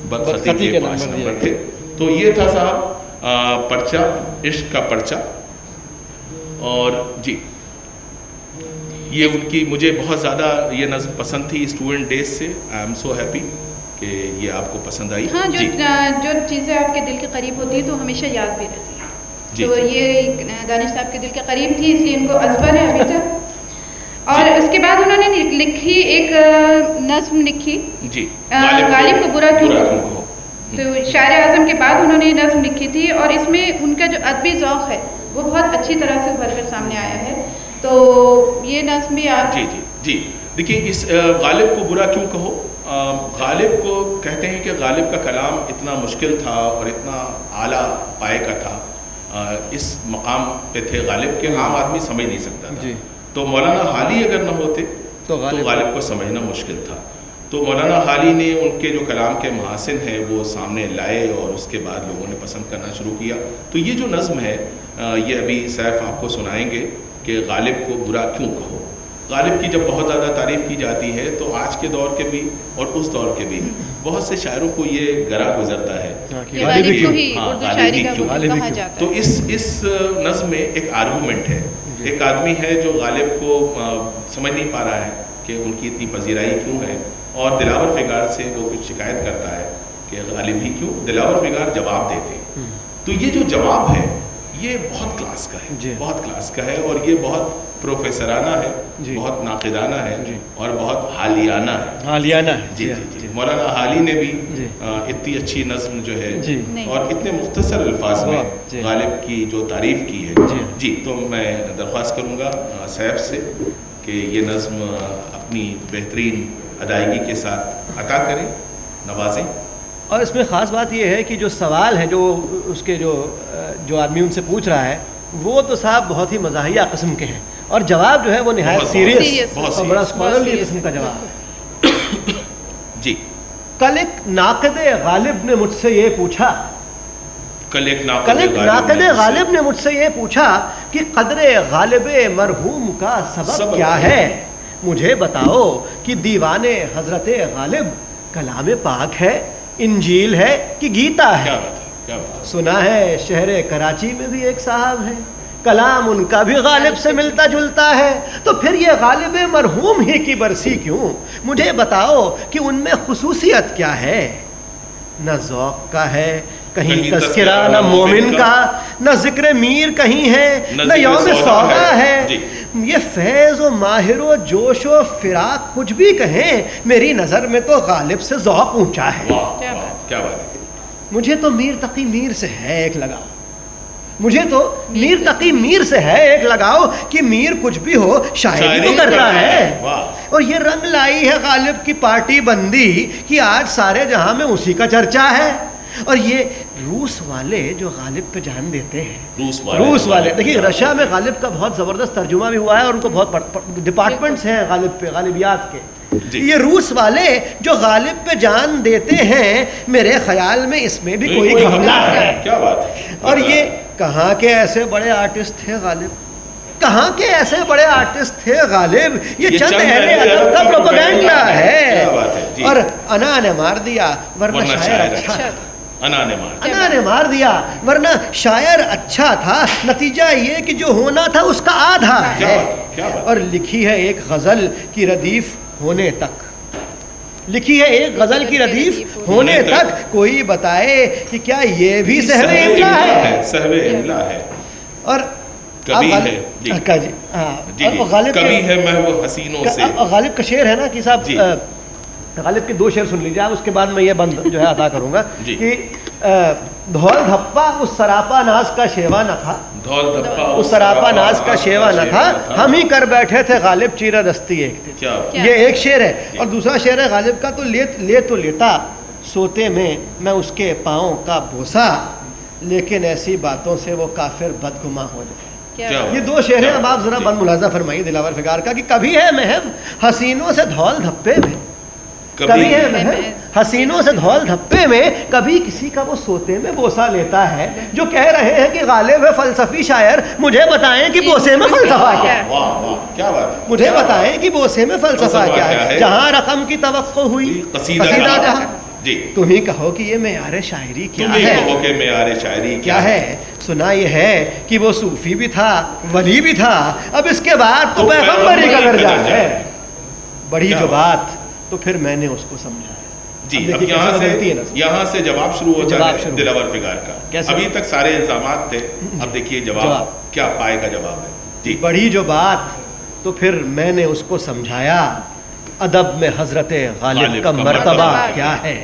Speaker 1: بدخطی کے 5 نمبر تھے. تو یہ تھا صاحب پرچہ, عشق کا پرچہ. اور جی یہ ان کی مجھے بہت زیادہ یہ نظم پسند تھی اسٹوڈنٹ ڈیز سے. آئی ایم سو ہیپی کہ یہ آپ کو پسند آئی.
Speaker 2: ہاں جو چیزیں آپ کے دل کے قریب ہوتی ہیں تو ہمیشہ یاد بھی رہتی ہیں. تو یہ دانش صاحب کے دل کے قریب تھی اس لیے ان کو ازبر ہے ابھی تک. اور اس کے بعد انہوں نے لکھی ایک نظم لکھی
Speaker 1: جی
Speaker 2: غالب کو برا کیوں کہو. تو شاعر اعظم کے بعد انہوں نے نظم لکھی تھی اور اس میں ان کا جو ادبی ذوق ہے وہ بہت اچھی طرح سے ابھر کر سامنے آیا ہے. تو یہ نظم بھی آپ
Speaker 1: جی دیکھیے اس غالب کو برا کیوں کہو. غالب کو کہتے ہیں کہ غالب کا کلام اتنا مشکل تھا اور اتنا اعلیٰ پائے کا تھا. اس مقام پہ تھے غالب کے عام آدمی سمجھ نہیں سکتا تھا. تو مولانا حالی اگر نہ ہوتے تو غالب کو سمجھنا مشکل تھا. تو مولانا حالی نے ان کے جو کلام کے محاسن ہیں وہ سامنے لائے اور اس کے بعد لوگوں نے پسند کرنا شروع کیا. تو یہ جو نظم ہے یہ ابھی سیف آپ کو سنائیں گے کہ غالب کو برا کیوں کہو. غالب کی جب بہت زیادہ تعریف کی جاتی ہے تو آج کے دور کے بھی اور اس دور کے بھی بہت سے شاعروں کو یہ گرا گزرتا ہے تو اس نظم میں ایک آرگومنٹ ہے. ایک آدمی ہے جو غالب کو سمجھ نہیں پا رہا ہے کہ ان کی اتنی پذیرائی کیوں ہے اور دلاور فگار سے وہ کچھ شکایت کرتا ہے کہ غالب ہی کیوں. دلاور فگار جواب دیتے ہیں. تو یہ جو جواب ہے یہ بہت کلاس کا ہے, بہت کلاس کا ہے اور یہ بہت پروفیسرانہ ہے, بہت ناقدانہ ہے اور بہت حالیانہ ہے. جی مولانا حالی نے بھی اتنی اچھی نظم جو ہے اور اتنے مختصر الفاظ میں غالب کی جو تعریف کی ہے. جی تو میں درخواست کروں گا سیف سے کہ یہ نظم اپنی بہترین ادائیگی کے ساتھ عطا کریں, نوازیں.
Speaker 3: اور اس میں خاص بات یہ ہے کہ جو سوال ہے جو اس کے جو آدمی ان سے پوچھ رہا ہے وہ تو صاحب بہت ہی مزاحیہ قسم کے ہیں اور جواب جو ہے وہ نہایت سیریس اور بڑا اسکالرلی قسم کا جواب ہے.
Speaker 1: جی
Speaker 3: کل ایک ناقد غالب نے مجھ سے یہ پوچھا غالب نے مجھ سے یہ پوچھا کہ قدر غالب مرحوم کا سبب کیا ہے. مجھے بتاؤ کہ دیوان حضرت غالب کلام پاک ہے انجیل ہے کہ گیتا ہے؟
Speaker 1: کیا بات ہے، کیا بات
Speaker 3: سنا ہے شہر کراچی میں بھی ایک صاحب ہے، کلام ان کا بھی غالب سے ملتا جلتا ہے، تو پھر یہ غالب مرحوم ہی کی برسی کیوں؟ مجھے بتاؤ کہ ان میں خصوصیت کیا ہے؟ نہ ذوق کا ہے کہیں تذکرہ، نہ مومن کا، نہ ذکر میر کہیں ہے، نہ یوم سودا ہے۔ یہ فیض و ماہر و جوش و فراق کچھ بھی کہیں، میری نظر میں تو غالب سے ذوق اونچا ہے۔
Speaker 1: کیا بات ہے۔
Speaker 3: مجھے تو میر تقی میر سے ہے ایک لگاؤ، مجھے تو میر تقی میر سے ہے ایک لگاؤ کہ میر کچھ بھی ہو شاعری تو کرتا ہے۔ اور یہ رنگ لائی ہے غالب کی پارٹی بندی کہ آج سارے جہاں میں اسی کا چرچا ہے۔ اور یہ روس والے جو غالب پہ جان دیتے ہیں، روس والے دیکھیے رشیا میں غالب کا بہت زبردست ترجمہ بھی ہوا ہے، اور ان کو بہت ڈپارٹمنٹس ہیں غالب پہ، غالبیات کے۔ یہ روس والے جو غالب پہ جان دیتے ہیں، میرے خیال میں اس میں بھی کوئی گھملا ہے۔
Speaker 1: کیا بات ہے۔
Speaker 3: اور یہ کہاں کے ایسے بڑے آرٹسٹ تھے غالب، کہاں کے ایسے بڑے آرٹسٹ تھے غالب، یہ چند اہل ادب کا پروپیگنڈا ہے۔ اور انا نے مار دیا ورنہ شاعر اچھا تھا، انا نے مار دیا ورنہ شاعر اچھا تھا۔ نتیجہ یہ کہ جو ہونا تھا اس کا آدھا ہے۔ اور لکھی ہے ایک غزل کی ردیف ہونے تک، لکھی ہے ایک غزل کی ردیف ہونے تک، کوئی بتائے کہ کیا یہ بھی سہو املا ہے؟
Speaker 1: سہو املا ہے۔
Speaker 3: اور
Speaker 1: کبھی ہے
Speaker 3: غالب
Speaker 1: کبھی ہے محو حسینوں سے،
Speaker 3: غالب کا شعر ہے نا کہ صاحب غالب کے 2 شعر سن لیجیے آپ، اس کے بعد میں یہ بند جو ہے عطا کروں گا کہ دھول دھپا اس سراپا ناز کا شیوا نہ تھا، اس سراپا ناز کا شیوا نہ تھا، ہم ہی کر بیٹھے تھے غالب چیرہ دستی ایک دن۔ یہ ایک شعر ہے۔ اور دوسرا شعر ہے غالب کا تو لیتا سوتے میں اس کے پاؤں کا بوسا، لیکن ایسی باتوں سے وہ کافر بدگماں ہو جائے۔ یہ 2 شعر ہیں۔ اب آپ ذرا بند ملاحظہ فرمائیے دلاور فگار کا کہ کبھی ہے محض حسینوں سے دھول دھپے میں، کبھی ہے محض حسینوں سے دھول دھپے میں، کبھی کسی کا وہ سوتے میں بوسہ لیتا ہے۔ جو کہہ رہے ہیں کہ غالب ہے فلسفی شاعر، مجھے بتائیں کہ بوسے میں فلسفہ کیا ہے؟ مجھے بتائیں کہ بوسے میں فلسفہ کیا ہے؟ جہاں رقم کی توقع ہوئی قصیدہ جہاں، تم ہی کہو کہ یہ معیار شاعری کیا ہے؟
Speaker 1: معیار شاعری
Speaker 3: کیا ہے؟ سنا یہ ہے کہ وہ صوفی بھی تھا ولی بھی تھا، اب اس کے بعد تو پیغمبری کا درجہ ہے۔ بڑی جو بات تو پھر میں نے اس کو سمجھا۔
Speaker 1: جی اب یہاں سے جواب شروع ہوتا ہے دلاور فگار کا۔ ابھی تک سارے الزامات تھے، اب دیکھیے جواب کیا پائے کا جواب ہے۔ جی
Speaker 3: بڑی جو بات تو پھر میں نے اس کو سمجھایا، ادب میں حضرت غالب کا مرتبہ کیا ہے،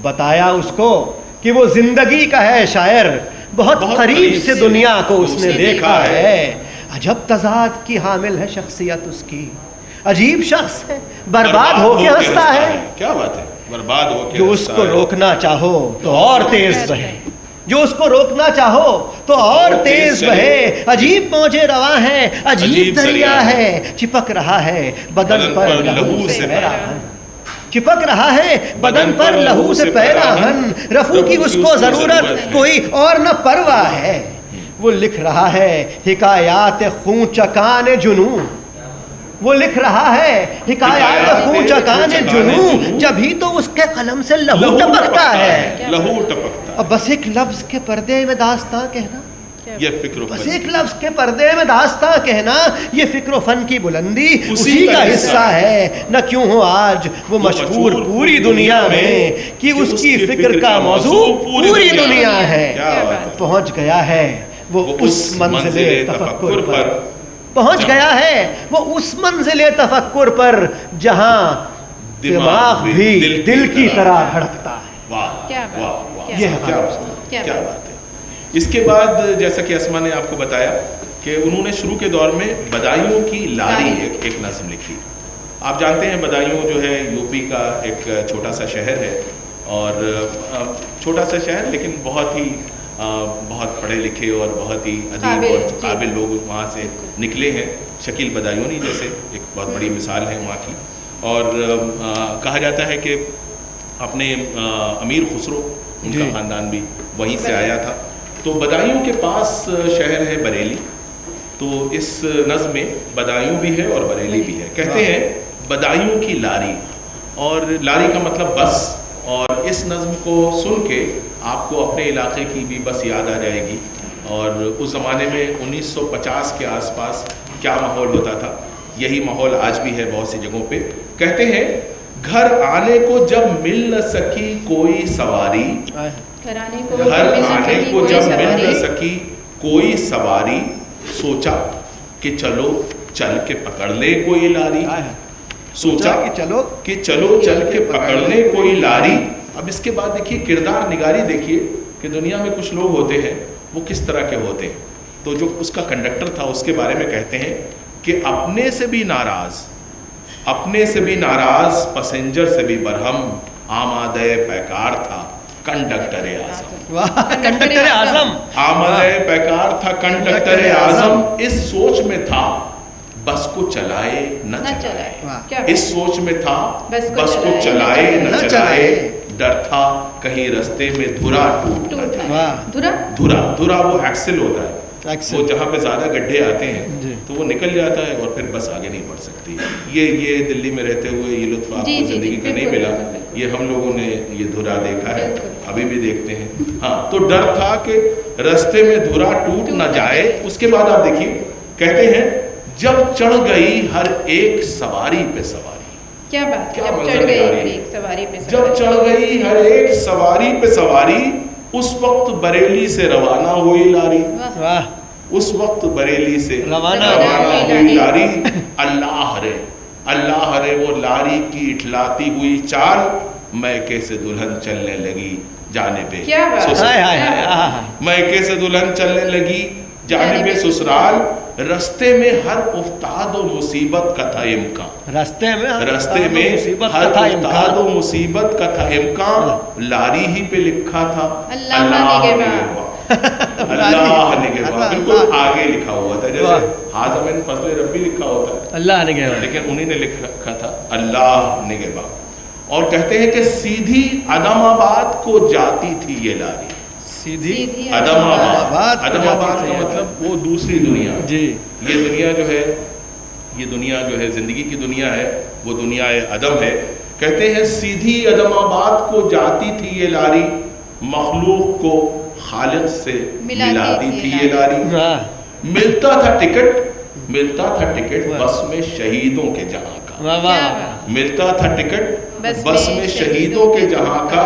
Speaker 3: بتایا اس کو کہ وہ زندگی کا ہے شاعر، بہت قریب سے دنیا کو اس نے دیکھا ہے، عجب تضاد کی حامل ہے شخصیت اس کی، عجیب شخص ہے، برباد ہو کے ہنستا ہے۔
Speaker 1: کیا بات ہے، برباد ہو کے
Speaker 3: جو اس کو روکنا چاہو تو اور تیز بہے، جو اس کو روکنا چاہو تو اور تیز بہے، عجیب موجے رواں ہیں، عجیب دریا ہے، چپک رہا ہے بدن پر لہو سے پیراہن، چپک رہا ہے بدن پر لہو سے پیراہن، رفو کی اس کو ضرورت کوئی اور نہ پرواہ ہے، وہ لکھ رہا ہے حکایات خون چکان جنون، وہ لکھ رہا ہے حکایات خون چکان جنون، جبھی تو اس کے قلم سے لہو ٹپکتا ہے،
Speaker 1: لہو ٹپکتا۔
Speaker 3: اب بس ایک لفظ کے پردے میں داستاں کہنا،
Speaker 1: یہ فکر و
Speaker 3: بس
Speaker 1: فن،
Speaker 3: ایک لفظ کے پردے میں داستاں کہنا، یہ فکر و فن کی بلندی اسی کا حصہ ہے۔ نہ کیوں ہو آج وہ مشہور پوری دنیا میں کہ اس کی فکر کا موضوع پوری دنیا ہے، پہنچ گیا ہے وہ اس منزل تفکر پر، پہنچ گیا ہے وہ اس منزل تفکر پر جہاں دماغ بھی دل کی طرح دھڑکتا ہے۔
Speaker 1: واہ واہ، یہ کیا بات ہے۔ اس کے بعد جیسا کہ اسما نے آپ کو بتایا کہ انہوں نے شروع کے دور میں بدایوں کی لاری ایک نظم لکھی۔ آپ جانتے ہیں بدایوں جو ہے یوپی کا ایک چھوٹا سا شہر ہے، اور چھوٹا سا شہر لیکن بہت پڑھے لکھے اور بہت ہی ادیب اور قابل لوگ وہاں سے نکلے ہیں۔ شکیل بدایونی جیسے ایک بہت بڑی مثال ہے وہاں کی، اور کہا جاتا ہے کہ اپنے امیر خسرو ان کا خاندان بھی وہیں سے آیا تھا۔ تو بدایوں کے پاس شہر ہے بریلی، تو اس نظم میں بدایوں بھی ہے اور بریلی بھی ہے۔ کہتے ہیں بدایوں کی لاری، اور لاری کا مطلب بس، اور اس نظم کو سن کے آپ کو اپنے علاقے کی بھی بس یاد آ جائے گی، اور اس زمانے میں 1950 کے آس پاس کیا ماحول ہوتا تھا، یہی ماحول آج بھی ہے بہت سی جگہوں پہ. کہتے ہیں گھر آنے کو جب مل نہ سکی کوئی سواری، گھر آنے کو جب مل نہ سکی کوئی سواری، سوچا کہ چلو چل کے پکڑ لے کوئی لاری، سوچا کہ چلو چل کے پکڑ لے کوئی لاری. اب اس کے بعد دیکھیے کردار نگاری، دیکھیے کہ دنیا میں کچھ لوگ ہوتے ہیں وہ کس طرح کے ہوتے ہیں. تو جو اس کا کنڈکٹر تھا اس کے بارے میں کہتے ہیں کہ اپنے سے بھی ناراض پسنجر سے بھی برہم، آمادہ پیکار تھا کنڈکٹر اعظم، آمادہ پیکار تھا کنڈکٹر اعظم. اس سوچ میں تھا بس کو چلائے نہ چلائے، اس سوچ میں تھا بس کو چلائے نہ چلائے، ڈر تھا کہیں رستے میں دھرا ٹوٹ نہ جائے. دھرا وہ ایکسل ہوتا ہے، وہ جہاں پہ زیادہ گڈھے آتے ہیں تو وہ نکل جاتا ہے اور پھر بس آگے نہیں بڑھ سکتی. یہ دلی میں رہتے ہوئے یہ لطف آپ کو زندگی کا نہیں ملا، یہ ہم لوگوں نے یہ دھرا دیکھا ہے، ابھی بھی دیکھتے ہیں. ہاں، تو ڈر تھا کہ رستے میں دھرا ٹوٹ نہ جائے. اس کے بعد آپ دیکھیے کہتے ہیں جب چڑھ گئی ہر ایک سواری پہ سواری،
Speaker 2: کیا بات، جب چڑھ گئی ہر ایک سواری پہ سواری،
Speaker 1: جب چڑھ گئی ہر ایک سواری پہ سواری، اس وقت بریلی سے روانہ ہوئی لاری، اس وقت بریلی سے روانہ ہوئی لاری. اللہ رے وہ لاری کی اٹھلاتی ہوئی چال، میکے سے دلہن چلنے لگی جانب میکے سے دلہن چلنے لگی جانب سسرال. رستے میں ہر افتاد و مصیبت کا تھا امکان، رستے میں ہر افتاد و مصیبت کا تھا امکان. لاری ہی پہ لکھا تھا اللہ نگہباں، بالکل آگے لکھا ہوا تھا، جیسے حاضر من فضل ربی لکھا ہوتا ہے اللہ نگہباں، لیکن انہی نے لکھ رکھا تھا اللہ نگہباں. اور کہتے ہیں کہ سیدھی عدم آباد کو جاتی تھی یہ لاری. سیدھی عدم آباد کا مطلب وہ دوسری دنیا. یہ دنیا جو ہے زندگی کی دنیا ہے، وہ دنیا عدم ہے. کہتے ہیں سیدھی عدم آباد کو جاتی تھی یہ لاری، مخلوق کو خالق سے ملاتی تھی یہ لاری. ملتا تھا ٹکٹ بس میں شہیدوں کے جہاں کا، ملتا تھا ٹکٹ بس میں شہیدوں کے جہاں کا.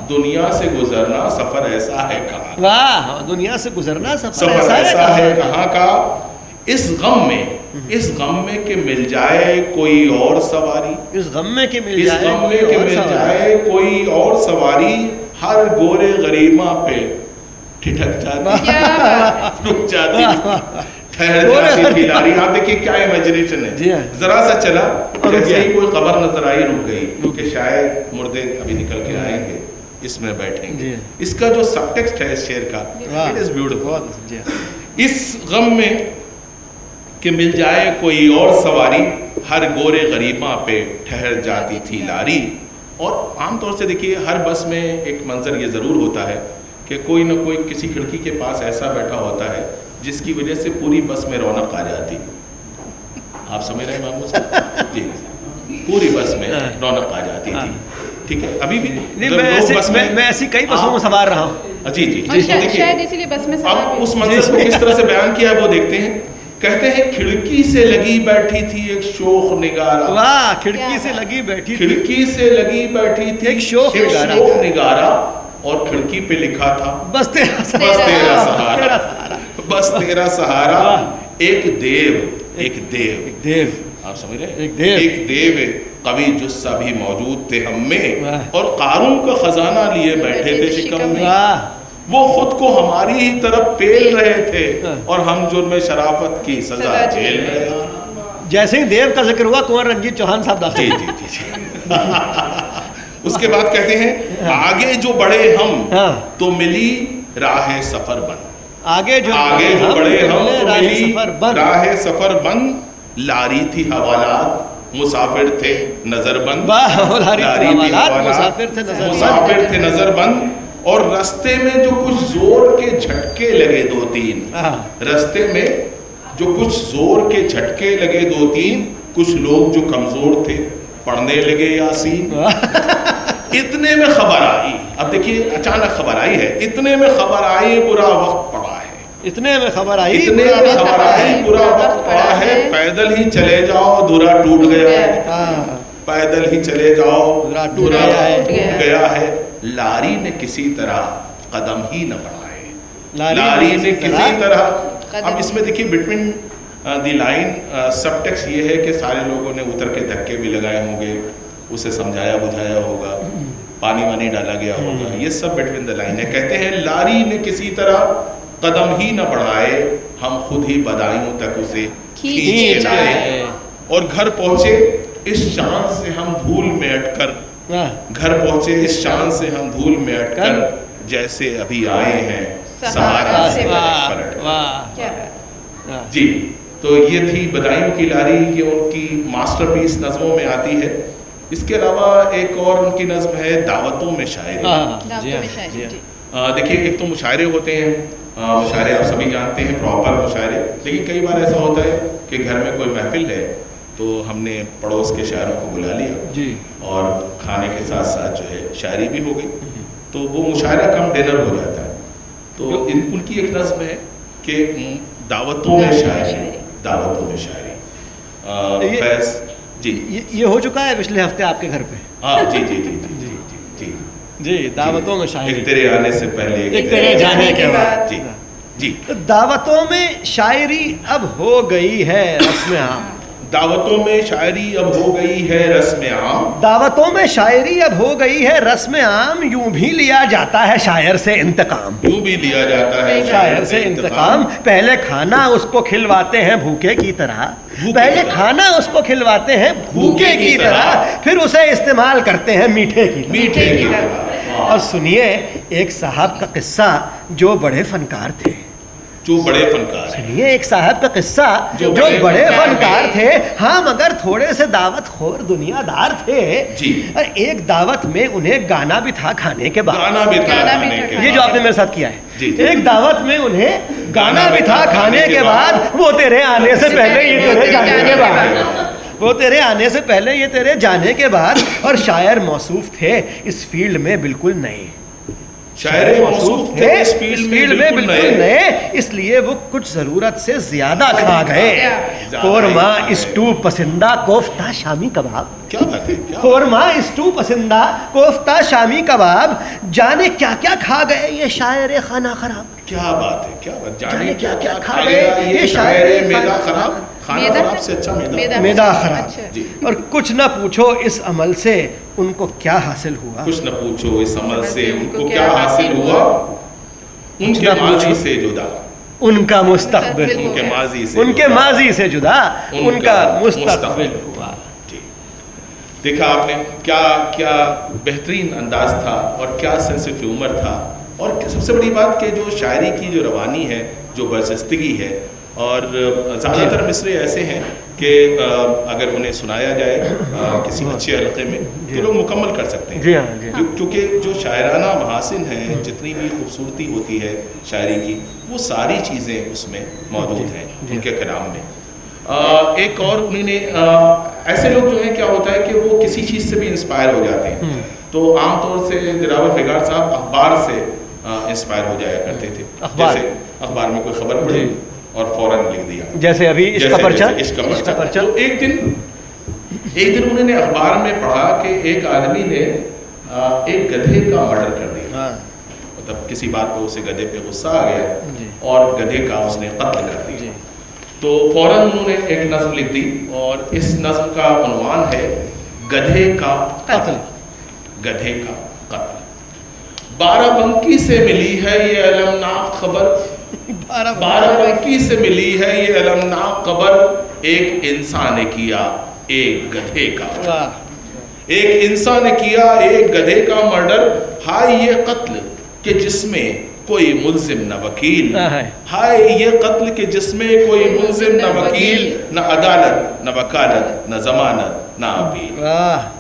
Speaker 1: دنیا سے گزرنا سفر ایسا ہے کہاں،
Speaker 3: دنیا سے گزرنا
Speaker 1: سفر ایسا ہے کہاں کا. اس غم میں کہ مل جائے کوئی اور سواری، اس غم میں کہ مل جائے کوئی اور سواری، ہر گورے غریباں پہ ٹھٹک جاتی، رک جاتی، ٹھہر جاتی تھی لاری. آپ دیکھیے کیا امیجنیشن ہے. ذرا سا چلا جیسے ہی کوئی قبر نظر آئی رک گئی، کیونکہ شاید مردے ابھی نکل کے آئیں گے، اس میں بیٹھیں گے. اس کا جو سب ٹیکسٹ ہے اس شعر کا، اٹ از بیوٹیفل. اس غم میں کہ مل جائے کوئی اور سواری، ہر گورے غریباں پہ ٹھہر جاتی تھی لاری. اور عام طور سے دیکھیے ہر بس میں ایک منظر یہ ضرور ہوتا ہے کہ کوئی نہ کوئی کسی کھڑکی کے پاس ایسا بیٹھا ہوتا ہے جس کی وجہ سے پوری بس میں رونق آ جاتی. آپ سمجھ رہے ہیں محمود صاحب؟ جی، پوری بس میں رونق آ جاتی تھی. ٹھیک ہے، ابھی بھی
Speaker 3: میں ایسی کئی بسوں میں سوار رہا ہوں.
Speaker 1: جی
Speaker 2: شاید اسی لیے بس میں سوار.
Speaker 1: اب اس منظر کو کس طرح سے بیان کیا ہے وہ دیکھتے ہیں. کہتے ہیں کھڑکی سے لگی بیٹھی تھی ایک شوخ نگارہ. واہ،
Speaker 3: کھڑکی سے لگی بیٹھی
Speaker 1: تھی ایک شوخ نگارہ، اور کھڑکی پہ لکھا تھا بس تیرا سہارا، بس تیرا سہارا. ایک دیو، آپ سمجھ رہے ہیں، ایک دیو ہے قوی جثہ بھی موجود تھے ہم میں، اور قارون کا خزانہ لیے بیٹھے تھے شکم میں. وہ خود کو ہماری ہی طرف پیل رہے تھے اور ہم جرم شرافت کی سزا جیل رہے تھے.
Speaker 3: جیسے ہی دیو کا ذکر ہوا کنور رنجیت چوہان صاحب داخل.
Speaker 1: جی. اس کے بعد کہتے ہیں آگے جو بڑے ہم تو ملی راہ سفر بند، آگے جو بڑے ہم تو ملی راہ سفر بند. لاری تھی حوالات مسافر تھے نظر بند، مسافر تھے نظر بند. اور رستے میں جو کچھ زور کے جھٹکے لگے دو تین، رستے میں جو کچھ زور کے جھٹکے لگے دو تین، کچھ لوگ جو کمزور تھے پڑھنے لگے یاسین. اتنے میں خبر آئی, اب دیکھیے اچانک خبر آئی ہے, اتنے میں خبر آئی برا وقت پڑا ہے,
Speaker 3: اتنے میں خبر آئی,
Speaker 1: اتنے میں خبر آئی برا وقت پڑا ہے, پیدل ہی چلے جاؤ دھرا ٹوٹ گیا ہے, پیدل ہی چلے جاؤ دھرا ٹوٹ گیا ہے, لاری نے کسی طرح قدم ہی نہ بڑھائے, لاری نے کسی طرح. اب اس میں دیکھیے between the line sub text یہ ہے کہ سارے لوگوں نے اتر کے دھکے بھی لگائے ہوں گے, اسے سمجھایا بجھایا ہوگا, پانی وانی ڈالا گیا ہوگا, یہ سب بٹوین دی لائن ہے. کہتے ہیں لاری نے کسی طرح قدم ہی نہ بڑھائے, ہم خود ہی بدایوں تک اسے کھینچ لائے, اور گھر پہنچے اس شان سے ہم دھول میں اٹ کر, گھر پہنچے اس شان سے ہم دھول میں اٹ کر, جیسے ابھی آئے ہیں سہارا سے پلٹ. جی تو یہ تھی بدایوں کی لاری, یہ ان کی ماسٹر پیس نظموں میں آتی ہے. اس کے علاوہ ایک اور ان کی نظم ہے دعوتوں میں شاعری. دیکھیے ایک تو مشاعرے ہوتے ہیں, مشاعرے آپ سبھی جانتے ہیں پراپر مشاعرے, لیکن کئی بار ایسا ہوتا ہے کہ گھر میں کوئی محفل ہے تو ہم نے پڑوس کے شاعروں کو بلا لیا اور کھانے کے ساتھ ساتھ جو ہے شاعری بھی ہو گئی, تو وہ مشاعرہ کم ڈنر ہو جاتا ہے. تو ان کی ایک نظم ہے کہ دعوتوں میں شاعری, دعوتوں میں شاعری. فیض جی
Speaker 3: یہ ہو چکا ہے پچھلے ہفتے آپ کے گھر پہ.
Speaker 1: ہاں جی جی جی جی جی جی
Speaker 3: جی دعوتوں میں شاعری,
Speaker 1: ایک تیرے آنے سے پہلے
Speaker 3: ایک تیرے جانے کے بعد.
Speaker 1: جی جی
Speaker 3: دعوتوں میں شاعری اب ہو گئی ہے رسم عام,
Speaker 1: دعوتوں میں شاعری اب ہو گئی ہے رسم عام,
Speaker 3: دعوتوں میں شاعری اب ہو گئی ہے رسم عام, یوں بھی لیا جاتا ہے شاعر سے انتقام,
Speaker 1: یوں بھی لیا جاتا ہے
Speaker 3: شاعر سے انتقام. پہلے کھانا اس کو کھلواتے ہیں بھوکے کی طرح, پہلے کھانا اس کو کھلواتے ہیں بھوکے کی طرح, پھر اسے استعمال کرتے ہیں میٹھے کی طرح. اور سنیے ایک صاحب کا قصہ جو بڑے فنکار تھے,
Speaker 1: جو بڑے فنکار ہیں.
Speaker 3: سنیے ایک صاحب کا قصہ جو بڑے فنکار تھے, ہاں مگر تھوڑے سے دعوت خور دنیا دار تھے. اور ایک دعوت میں انہیں گانا بھی تھا کھانے کے بعد,
Speaker 1: گانا بھی تھا کھانے کے بعد,
Speaker 3: یہ جو آپ نے میرے ساتھ کیا ہے, ایک دعوت میں انہیں گانا بھی تھا کھانے کے بعد, وہ تیرے آنے سے پہلے یہ تیرے جانے کے بعد, وہ تیرے آنے سے پہلے یہ تیرے جانے کے بعد. اور شاعر موصوف تھے اس فیلڈ میں بالکل نئے,
Speaker 1: شاعر موصوف تھے اس فیلڈ میں بالکل
Speaker 3: نئے, اس لیے وہ کچھ ضرورت سے زیادہ کھا گئے. قورمہ اسٹو پسندہ کوفتہ شامی کباب,
Speaker 1: کیا بات ہے,
Speaker 3: قورمہ اسٹو پسندہ کوفتہ شامی کباب, جانے کیا کیا کھا گئے یہ شاعر خانہ خراب.
Speaker 1: کیا بات ہے, کیا بات, جانے کیا کیا کھا گئے یہ شاعر میدا خراب, کھانا خراب سے اچھا
Speaker 3: میدا خراب. اور کچھ نہ پوچھو اس عمل سے ان کو کیا حاصل ہوا,
Speaker 1: کچھ نہ پوچھو اس عمل سے ان کو کیا حاصل ہوا, ان کے ماضی سے جدا
Speaker 3: ان کا مستقبل,
Speaker 1: ان کے ماضی سے,
Speaker 3: ان کے ماضی سے جدا ان کا مستقبل ہوا.
Speaker 1: دیکھا آپ نے کیا کیا بہترین انداز تھا اور کیا سینس آف ہیومر تھا, اور سب سے بڑی بات کہ جو شاعری کی جو روانی ہے, جو برجستگی ہے, اور زیادہ تر مصرے ایسے ہیں کہ اگر انہیں سنایا جائے کسی اچھے حلقے میں تو لوگ مکمل کر سکتے ہیں, کیونکہ جو شاعرانہ محاسن ہیں, جتنی بھی خوبصورتی ہوتی ہے شاعری کی, وہ ساری چیزیں اس میں موجود ہیں ان کے کلام میں. ایک اور انہیں نے ایسے لوگ جو ہیں, کیا ہوتا ہے کہ وہ کسی چیز سے بھی انسپائر ہو جاتے ہیں, تو عام طور سے دلاور فگار صاحب اخبار سے انسپائر ہو جایا کرتے تھے. جیسے اخبار میں کوئی خبر پڑھی اور فوراً لکھ دیا,
Speaker 3: جیسے ابھی عشق کا
Speaker 1: پرچہ. تو ایک دن انہوں نے اخبار میں پڑھا کہ ایک آدمی نے ایک گدھے کا مرڈر کر دیا, مطلب کسی بات پہ اسے گدھے پہ غصہ آ گیا اور گدھے کا اس نے قتل کر دیا. تو فوراً انہوں نے ایک نظم لکھ دی, اور اس نظم کا عنوان ہے گدھے کا قتل. گدھے کا قتل. بارہ بنکی سے ملی ہے یہ المناک خبر, بارہ بنکی سے ملی ہے یہ المناک خبر, ایک انسان نے کیا ایک گدھے کا, ایک انسان نے کیا ایک گدھے کا مرڈر, ہائے یہ قتل کہ جس میں کوئی ملزم نہ وکیل, ہائے یہ قتل کہ جس میں کوئی ملزم نہ وکیل, نہ عدالت نہ وکالت نہ ضمانت نہ اپیل,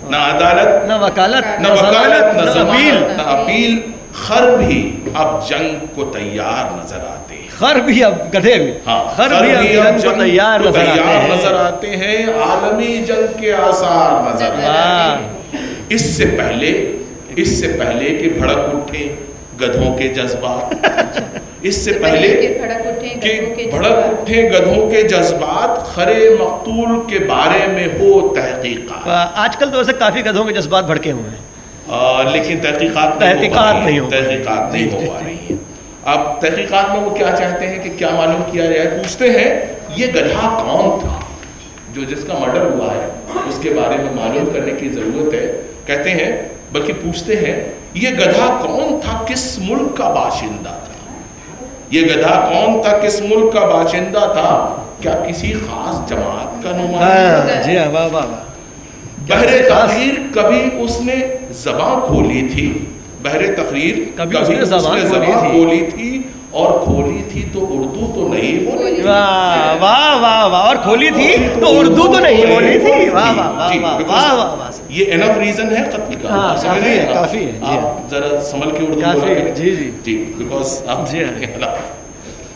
Speaker 1: نہ عدالت
Speaker 3: نہ وکالت
Speaker 1: نہ ضمانت نہ اپیل. خر بھی اب جنگ کو تیار نظر آتے ہیں,
Speaker 3: خر بھی اب گدھے بھی,
Speaker 1: خر بھی اب جنگ کو تیار نظر آتے ہیں, عالمی جنگ کے آثار نظر آتے ہیں. اس سے پہلے اس سے پہلے کہ بھڑک اٹھے گدھوں کے جذبات، اس سے پہلے کہ بھڑک اٹھے گدھوں کے جذبات، خرے مقتول کے بارے میں ہو تحقیقات.
Speaker 3: آج کل تو ویسے کافی گدھوں کے جذبات بھڑکے ہوئے ہیں،
Speaker 1: لیکن تحقیقات نہیں ہو پا رہی ہیں. اب تحقیقات میں وہ کیا چاہتے ہیں کہ کیا معلوم کیا جائے. پوچھتے ہیں یہ گدھا کون تھا جو جس کا مرڈر ہوا ہے، اس کے بارے میں معلوم کرنے کی ضرورت ہے. کہتے ہیں بلکہ پوچھتے ہیں یہ گدھا کون تھا، کس ملک کا باشندہ تھا. یہ گدھا کون تھا، کس ملک کا باشندہ تھا، کیا کسی خاص جماعت کا نمائندہ.
Speaker 3: جی ہاں، واہ واہ واہ.
Speaker 1: بحر تقریر کبھی اس نے زباں کھولی تھی، بحر تقریر کبھی اس نے زباں کھولی تھی، اور کھولی تھی تو اردو تو نہیں بولی تھی.
Speaker 3: واہ واہ واہ واہ. اور کھولی تھی تو اردو تو نہیں بولی تھی. واہ واہ واہ واہ واہ.
Speaker 1: یہ انف ریزن ہے قتل کا.
Speaker 3: کافی ہے.
Speaker 1: آپ ذرا سنبھل کے اردو
Speaker 3: بولا کریں. جی جی
Speaker 1: جی، بیکاز آپ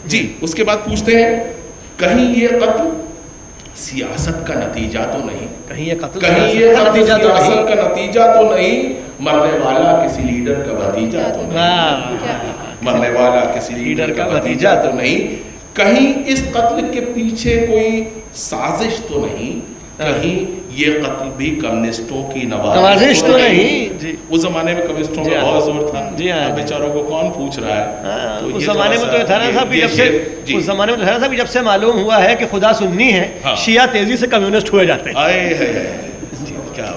Speaker 1: جی. اس کے بعد پوچھتے ہیں کہیں یہ قتل سیاست کا نتیجہ تو نہیں،
Speaker 3: کہیں یہ قتل
Speaker 1: سیاست کا نتیجہ تو نہیں، مرنے والا کسی لیڈر کا بھتیجا تو نہیں، مرنے والا کسی لیڈر کا بھتیجا تو نہیں، کہیں اس قتل کے پیچھے کوئی سازش تو نہیں، کہیں یہ قتل بھی کمیونسٹوں کی نوازش تو نہیں. اس زمانے میں کمیونسٹوں کا بہت زور تھا. بیچاروں کو کون پوچھ رہا ہے.
Speaker 3: اس زمانے میں تو تھا نا صاحب، اس زمانے میں تو تھا نا صاحب جب سے معلوم ہوا ہے کہ خدا سنی ہے، شیعہ تیزی سے کمیونسٹ ہوئے جاتے ہیں.
Speaker 1: کیا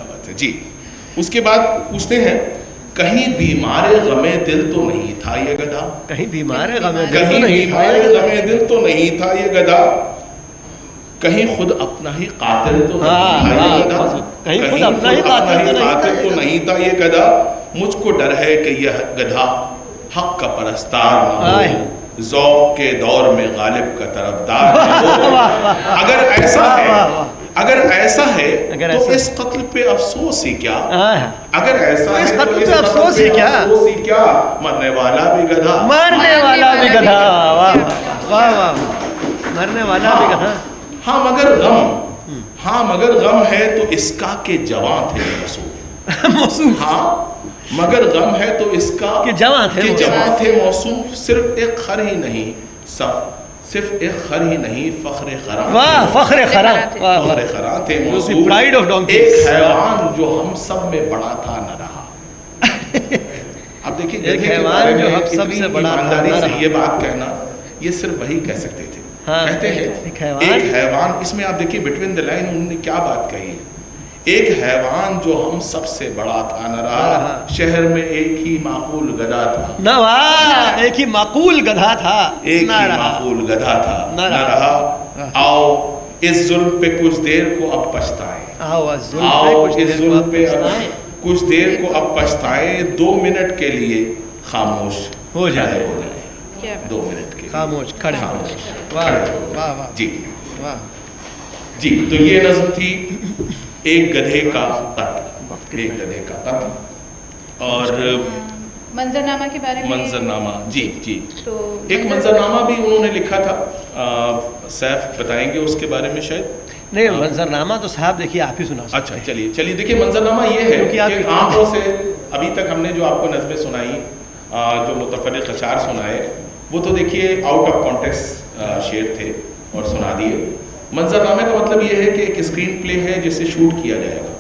Speaker 1: بات ہے. جی اس کے بعد پوچھتے ہیں کہیں بیمار غم دل تو نہیں تھا یہ گدھا،
Speaker 3: کہیں بیمار غم
Speaker 1: دل تو نہیں تھا یہ گدھا، کہیں خود اپنا ہی قاتل تو نہیں تھا یہ گدھا. مجھ کو ڈر ہے کہ یہ گدھا حق کا پرستار نہ ہو، ذوق کے دور میں غالب کا طرفدار نہ ہو. اگر ایسا ہے تو اس قتل پہ افسوس ہی کیا، اگر ایسا ہے تو اس افسوس ہی کیا، مرنے والا بھی گدھا،
Speaker 3: مرنے والا بھی گدھا. مرنے والا بھی گدھا.
Speaker 1: ہاں مگر غم ہے تو اس کا کہ جواں تھے موصوف. ہاں مگر غم ہے تو اس کا کہ جواں تھے موصوف. صرف ایک خر ہی نہیں، صرف ایک خر ہی نہیں، فخر خراں تھے موصوف. ایک حیوان جو ہم سب میں بڑا تھا نہ رہا. اب دیکھیں
Speaker 3: حیوان جو ہم سب سے بڑا تھا،
Speaker 1: یہ بات کہنا یہ صرف وہی کہہ سکتے تھے. کہتے ہیں ایک حیوان، اس میں آپ دیکھیے بٹوین دا لائن انہوں نے کیا بات کہی ہے. ایک حیوان جو ہم سب سے بڑا تھا نہ رہا، شہر میں ایک ہی معقول گدھا تھا،
Speaker 3: ایک ہی معقول گدھا
Speaker 1: تھا نہ رہا. آؤ اس ظلم پہ کچھ دیر کو اب پچھتائیں، 2 منٹ کے لیے خاموش
Speaker 3: ہو جائے.
Speaker 1: 2 منٹ کے
Speaker 3: خاموش کھڑے.
Speaker 1: جی تو یہ نظم تھی ایک گدھے کا قتل. اور
Speaker 2: منظرنامہ کے بارے میں
Speaker 1: منظرنامہ جی تو ایک منظرنامہ بھی انہوں نے لکھا تھا. سیف بتائیں گے اس کے بارے میں شاید.
Speaker 3: نہیں منظرنامہ تو صاحب دیکھیے آپ ہی سنا.
Speaker 1: اچھا چلیے دیکھیے منظرنامہ یہ ہے کہ آنکھوں سے ابھی تک ہم نے جو آپ کو نظمیں سنائی، جو متفرق اشعار سنائے، وہ تو دیکھیے آؤٹ آف کانٹیکسٹ شعر تھے اور سنا دیے. منظرنامے کا مطلب یہ ہے کہ ایک اسکرین پلے ہے جسے شوٹ کیا جائے گا.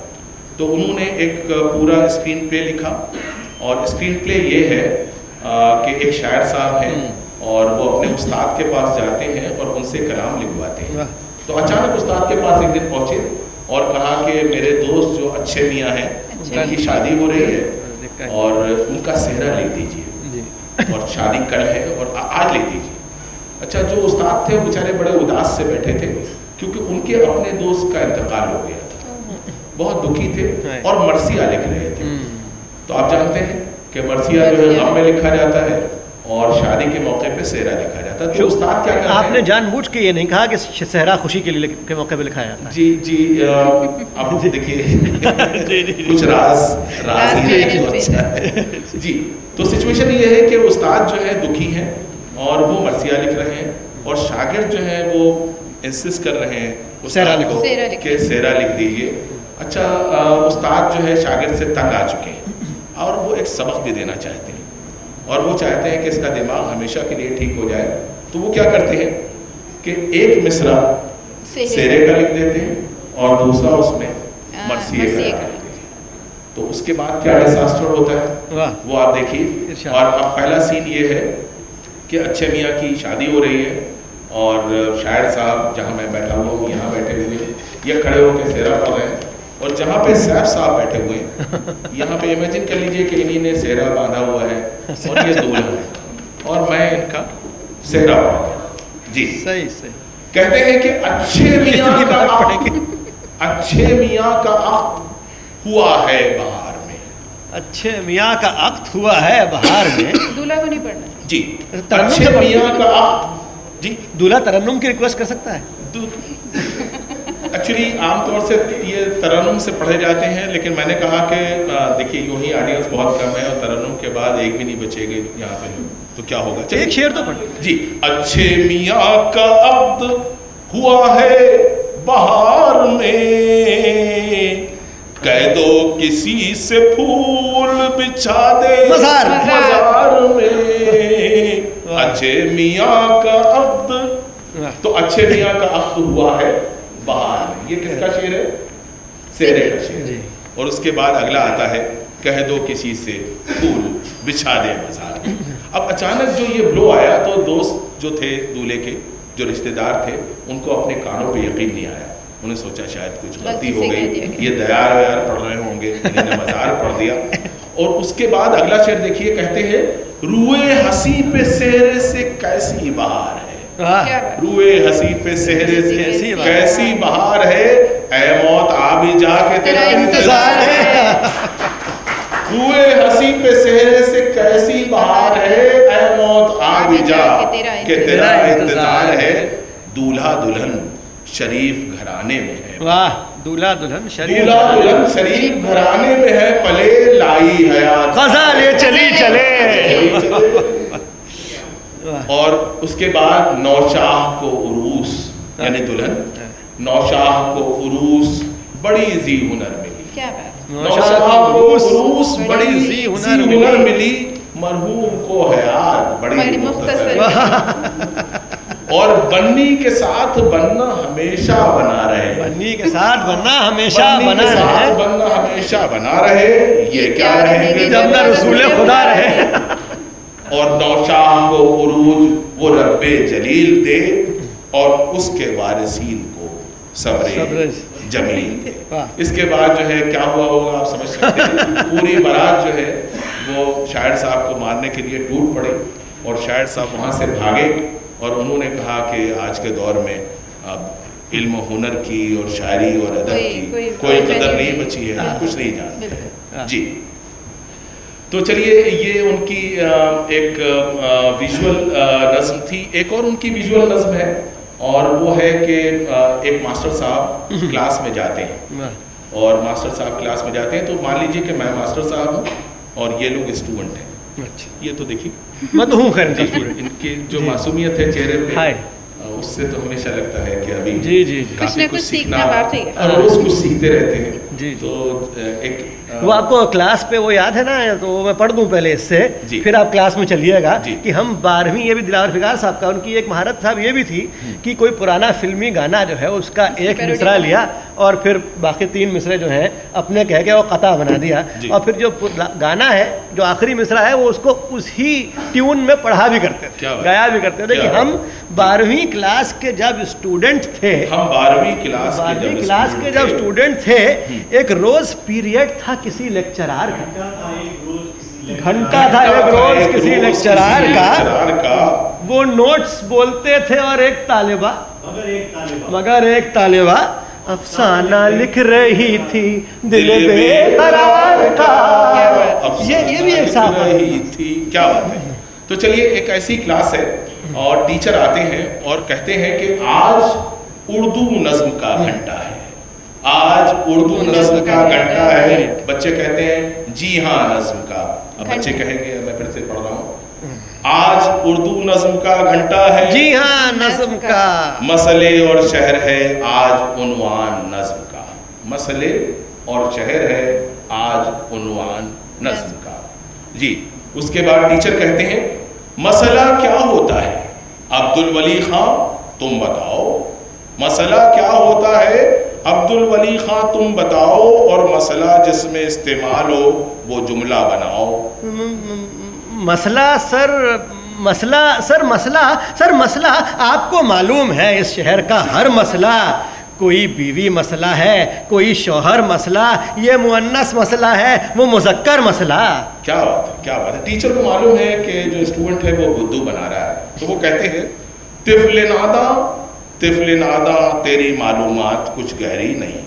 Speaker 1: تو انہوں نے ایک پورا اسکرین پلے لکھا، اور اسکرین پلے یہ ہے کہ ایک شاعر صاحب ہیں اور وہ اپنے استاد کے پاس جاتے ہیں اور ان سے کلام لکھواتے ہیں. تو اچانک استاد کے پاس ایک دن پہنچے اور کہا کہ میرے دوست جو اچھے میاں ہیں ان کی شادی ہو رہی ہے اور ان کا سہرا لے دیجیے، اور شادی کل ہے اور آج لے دیجیے. اچھا جو استاد تھے بیچارے بڑے اداس سے بیٹھے تھے کیونکہ ان کے اپنے دوست کا انتقال ہو گیا تھا. بہت دکھی تھے اور مرثیہ لکھ رہے تھے. تو آپ جانتے ہیں کہ مرثیہ جو ہے غم میں لکھا جاتا ہے اور شادی کے موقع پہ سہرا لکھا جاتا ہے. تو استاد کیا کرتے ہیں،
Speaker 3: آپ نے جان بوجھ کے یہ نہیں کہا کہ صحرا خوشی کے لیے کے موقع پہ لکھا جاتا ہے.
Speaker 1: جی اب دیکھیے کچھ راز جی. تو سچویشن یہ ہے کہ استاد جو ہے دکھی ہیں اور وہ مرثیہ لکھ رہے ہیں، اور شاگرد جو ہیں وہ انسسٹ کر رہے ہیں استاد کو کہ سہرا لکھ دیجیے. اچھا استاد جو ہے شاگرد سے تنگ آ چکے ہیں ایک سبق بھی دینا چاہتے ہیں اور وہ چاہتے ہیں کہ اس کا دماغ ہمیشہ کے لیے ٹھیک ہو جائے. تو وہ کیا کرتے ہیں کہ ایک مصرع سیرے کا لکھ دیتے ہیں اور دوسرا اس میں مرثیے کا لکھ دیتے ہیں. تو اس کے بعد کیا ڈیزاسٹر ہوتا ہے وہ آپ دیکھیے. اور اب پہلا سین یہ ہے کہ اچھے میاں کی شادی ہو رہی ہے اور شاعر صاحب جہاں میں بیٹھا ہوا ہوں یہاں بیٹھے ہوئے یہ کھڑے ہو کے سیرا پڑھ رہے ہیں اور جہاں پہ سیف صاحب بیٹھے ہوئے ہیں یہاں پہ امیجن کر لیجئے کہ انہی نے سیرا باندھا ہوا ہے اور یہ دولہا ہے اور میں ان کا سیرا پڑھ رہا ہوں. جی صحیح. کہتے ہیں کہ اچھے میاں کا عقد ہوا ہے بہار میں.
Speaker 3: اچھے میاں کا عقد ہوا ہے بہار میں.
Speaker 2: دولہا کو نہیں پڑھنا
Speaker 1: جی. اچھے میاں کا عقد. جی
Speaker 3: دولہا ترنم کی ریکویسٹ کر سکتا ہے.
Speaker 1: ایکچولی عام طور سے یہ ترنم سے پڑھے جاتے ہیں لیکن میں نے کہا کہ دیکھیے یوں ہی آڈینس بہت کم ہے اور ترنم کے بعد ایک بھی نہیں بچے گے یہاں پہ تو کیا ہوگا.
Speaker 3: ایک شعر تو پڑھ.
Speaker 1: جی. اچھے میاں کا عقد ہوا ہے بہار میں کہہ دو کسی سے پھول بچھا دے بازار میں. اچھے میاں کا عقد. تو اچھے میاں کا عقد ہوا ہے بہار میں. یہ کس کا شعر ہے؟ سیرے کا شعر. اور اس کے بعد اگلا آتا ہے کہہ دو کسی سے پھول بچھا دے بازار میں. اب اچانک جو یہ بلو آیا تو دوست جو تھے دولہے کے جو رشتہ دار تھے ان کو اپنے کانوں پہ یقین نہیں آیا. انہیں سوچا شاید کچھ غلطی ہو گئی یہ دیار ویار پڑھ رہے ہوں گے انہوں نے مزار پڑھ دیا. اور اس کے بعد اگلا شعر دیکھیے کہتے ہیں روئے ہنسی پہ سہرے سے کیسی بہار ہے. روئے ہنسی پہ سہرے سے کیسی بہار ہے اے موت آ بھی جا کے تیرا انتظار ہے. روئے ہنسی پہ سہرے سے کیسی بہار ہے اے موت آ بھی جا کہ تیرا انتظار ہے. دولہا دلہن شریف گھرانے میں ہے.
Speaker 3: واہ. دولہا دلہن شریف
Speaker 1: گھرانے میں ہے پلے لائی حیات
Speaker 3: غزال یہ چلی چلے.
Speaker 1: اور اس کے بعد نوشاہ کو عروس یعنی دلہن نوشاہ کو عروس بڑی ذی ہنر ملی.
Speaker 2: کیا بات.
Speaker 1: نوشاہ کو عروس بڑی ذی ہنر ملی مرحوم کو حیات بڑی مختصر. اور بنی کے ساتھ بننا ہمیشہ بنا رہے.
Speaker 3: بنی کے ساتھ بننا ہمیشہ
Speaker 1: بنا رہے. یہ کیا رہیں گے
Speaker 3: جب نہ رسول خدا رہے.
Speaker 1: اور نوشاہ کو عروج وہ رب جلیل دے اور اس کے وارثین کو صبر جمیل دے. اس کے بعد جو ہے کیا ہوا ہوگا آپ سمجھ سکتے ہیں. پوری بارات جو ہے وہ شاعر صاحب کو مارنے کے لیے ٹوٹ پڑے اور شاعر صاحب وہاں سے بھاگے اور انہوں نے کہا کہ آج کے دور میں اب علم و ہنر کی اور شاعری اور ادب کی کوئی قدر نہیں بچی ہے کچھ نہیں جانتے. جی. تو چلیے یہ ان کی ایک ویژول نظم تھی. ایک اور ان کی ویژول نظم ہے اور وہ ہے کہ ایک ماسٹر صاحب کلاس میں جاتے ہیں اور ماسٹر صاحب کلاس میں جاتے ہیں تو مان لیجئے کہ میں ماسٹر صاحب ہوں اور یہ لوگ اسٹوڈنٹ ہیں. یہ تو دیکھیے
Speaker 3: میں تو ہوں خیر
Speaker 1: ان کی جو معصومیت ہے چہرے پہ اس سے تو ہمیشہ لگتا ہے کہ ابھی کافی کچھ سیکھنا اور روز کچھ سیکھتے رہتے ہیں. تو ایک
Speaker 3: وہ آپ کو کلاس پہ وہ یاد ہے نا تو میں پڑھ دوں پہلے اس سے پھر آپ کلاس میں چلیے گا کہ ہم 12ویں یہ بھی دلاور فکار صاحب کا ان کی ایک مہارت صاحب یہ بھی تھی کہ کوئی پرانا فلمی گانا جو ہے اس کا ایک مصرع لیا اور پھر باقی 3 مصرے جو ہیں اپنے کہہ کے وہ قطع بنا دیا اور پھر جو گانا ہے جو آخری مصرع ہے وہ اس کو اسی ٹیون میں پڑھا بھی کرتے تھے گایا بھی کرتے تھے. کہ ہم 12ویں کلاس کے جب اسٹوڈنٹ تھے
Speaker 1: ہم 12ویں کلاس کے
Speaker 3: جب اسٹوڈنٹ تھے ایک روز پیریڈ تھا کسی لیکچرار کا گھنٹہ تھا ایک روز کسی لیکچرار کا وہ نوٹس بولتے تھے اور ایک طالبہ مگر ایک طالبہ افسانہ لکھ رہی تھی دل بے قرار کا. یہ بھی ایک صاحب
Speaker 1: تھی. کیا بات ہے. تو چلیے ایک ایسی کلاس ہے اور ٹیچر آتے ہیں اور کہتے ہیں کہ آج اردو نظم کا گھنٹہ ہے. آج اردو نظم کا گھنٹہ ہے. بچے کہتے ہیں جی ہاں نظم کا. اب بچے کہیں گے میں پھر سے پڑھ رہا ہوں. آج اردو نظم کا گھنٹہ ہے
Speaker 3: جی ہاں نظم کا.
Speaker 1: مسئلے اور شہر ہے آج عنوان نظم کا. مسئلے اور شہر ہے آج عنوان نظم کا. جی اس کے بعد ٹیچر کہتے ہیں مسئلہ کیا ہوتا ہے عبد الولی خان تم بتاؤ، مسئلہ کیا ہوتا ہے عبد الولی خان تم بتاؤ، اور مسئلہ جس میں استعمال ہو وہ جملہ بناؤ۔
Speaker 3: مسئلہ سر مسئلہ آپ کو معلوم ہے اس شہر کا ہر مسئلہ، کوئی بیوی مسئلہ ہے، کوئی شوہر مسئلہ، یہ مؤنث مسئلہ ہے، وہ مذکر مسئلہ۔
Speaker 1: کیا بات ہے، کیا بات ہے۔ ٹیچر کو معلوم ہے کہ جو اسٹوڈنٹ ہے وہ بدو بنا رہا ہے، تو وہ کہتے ہیں طفل نادا تیری معلومات کچھ گہری نہیں،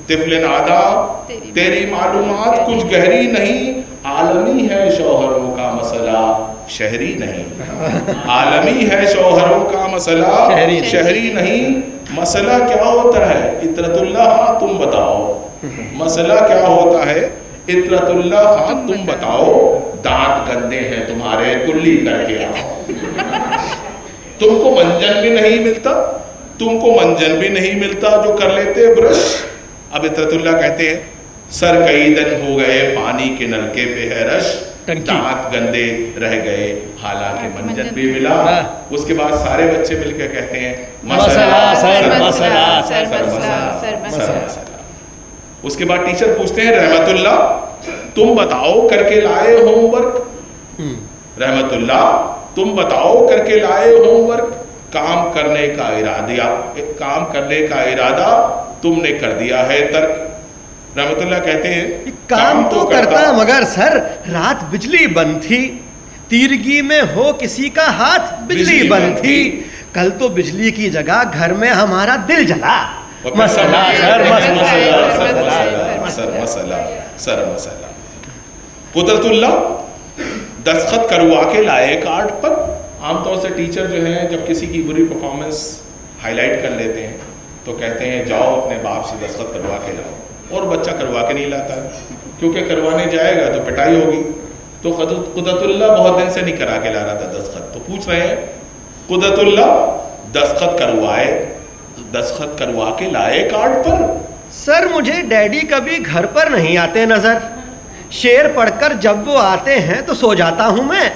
Speaker 1: طفل نادا تیری معلومات کچھ گہری نہیں، عالمی ہے شوہروں کا مسئلہ شہری نہیں، عالمی ہے شوہروں کا مسئلہ شہری نہیں۔ مسئلہ کیا ہوتا ہے اطرت اللہ خان تم بتاؤ، مسئلہ کیا ہوتا ہے اطرت اللہ خان تم بتاؤ، دانت گندے ہیں تمہارے کلی کر کے آؤ۔ تم کو منجن بھی نہیں ملتا، تم کو منجن بھی نہیں ملتا جو کر لیتے برش۔ اب اطرت اللہ کہتے ہیں سر کئی دن ہو گئے پانی کے نلکے پہ ہے رش، دانت گندے رہ گئے حالانکہ منجن بھی ملا۔ اس کے بعد سارے بچے مل کے کہتے ہیں مسئلہ سر مسئلہ سر مسئلہ۔ اس کے بعد ٹیچر پوچھتے ہیں رحمت اللہ تم بتاؤ کر کے لائے ہوم ورک، رحمت اللہ تم بتاؤ کر کے لائے ہوم ورک، کام کرنے کا ارادہ تم نے کر دیا ہے ترک۔ رحمت اللہ کہتے ہیں
Speaker 3: کام تو کرتا مگر سر رات بجلی بند تھی، تیرگی میں ہو کسی کا ہاتھ بجلی بند تھی، کل تو بجلی کی جگہ گھر میں ہمارا دل جلا۔ مسئلہ
Speaker 1: سر مسئلہ۔ قدرت اللہ دستخط کروا کے لائے کارڈ پر۔ عام طور سے ٹیچر جو ہیں جب کسی کی بری پرفارمنس ہائی لائٹ کر لیتے ہیں تو کہتے ہیں جاؤ اپنے باپ سے دستخط کروا کے لاؤ، اور بچہ کروا کے نہیں لاتا ہے کیونکہ کروانے جائے گا تو پٹائی ہوگی۔ تو قدرت اللہ بہت دن سے نہیں کرا کے لا رہا تھا دستخط، تو پوچھ رہے ہیں قدرت اللہ دستخط کروا کے لائے کارڈ پر۔
Speaker 3: سر مجھے ڈیڈی کبھی گھر پر نہیں آتے نظر، شعر پڑھ کر جب وہ آتے ہیں تو سو جاتا ہوں میں،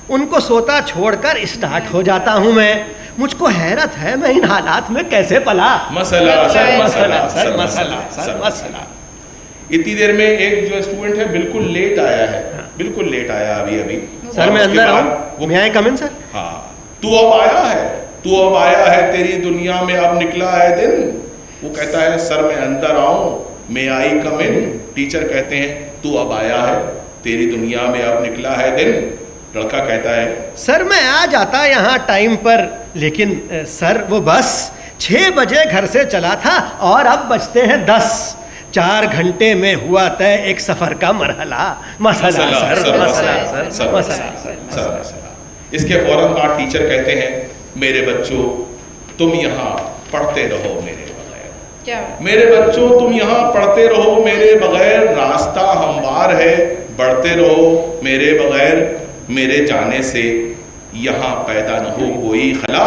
Speaker 3: ان کو سوتا چھوڑ کر اسٹارٹ ہو جاتا ہوں میں، مجھ کو حیرت ہے میں ان حالات میں کیسے پلا۔
Speaker 1: مسئلہ اتنی دیر میں ایک جو اسٹوڈنٹ ہے بالکل لیٹ آیا ہے، بالکل لیٹ آیا ابھی۔
Speaker 3: سر میں اندر آؤں؟ میں آئی کم ان سر؟
Speaker 1: ہاں تو اب آیا ہے تیری دنیا میں اب نکلا ہے دن۔ وہ کہتا ہے سر میں اندر آؤں، میں آئی کم ان۔ ٹیچر کہتے ہیں تو اب آیا ہے تیری دنیا میں اب نکلا ہے دن۔ لڑکا کہتا ہے
Speaker 3: سر میں آ جاتا یہاں ٹائم پر، لیکن سر وہ بس 6 بجے گھر سے چلا تھا اور اب بجتے ہیں 10، 4 گھنٹے میں ہوا طے ایک سفر کا مرحلہ۔ مسئلہ سر۔
Speaker 1: اس کے فوراً بعد ٹیچر کہتے ہیں میرے بچوں تم یہاں پڑھتے رہو میرے بغیر، میرے بچوں تم یہاں پڑھتے رہو میرے بغیر، راستہ ہموار ہے بڑھتے رہو میرے بغیر، میرے جانے سے یہاں پیدا نہ ہو کوئی خلا،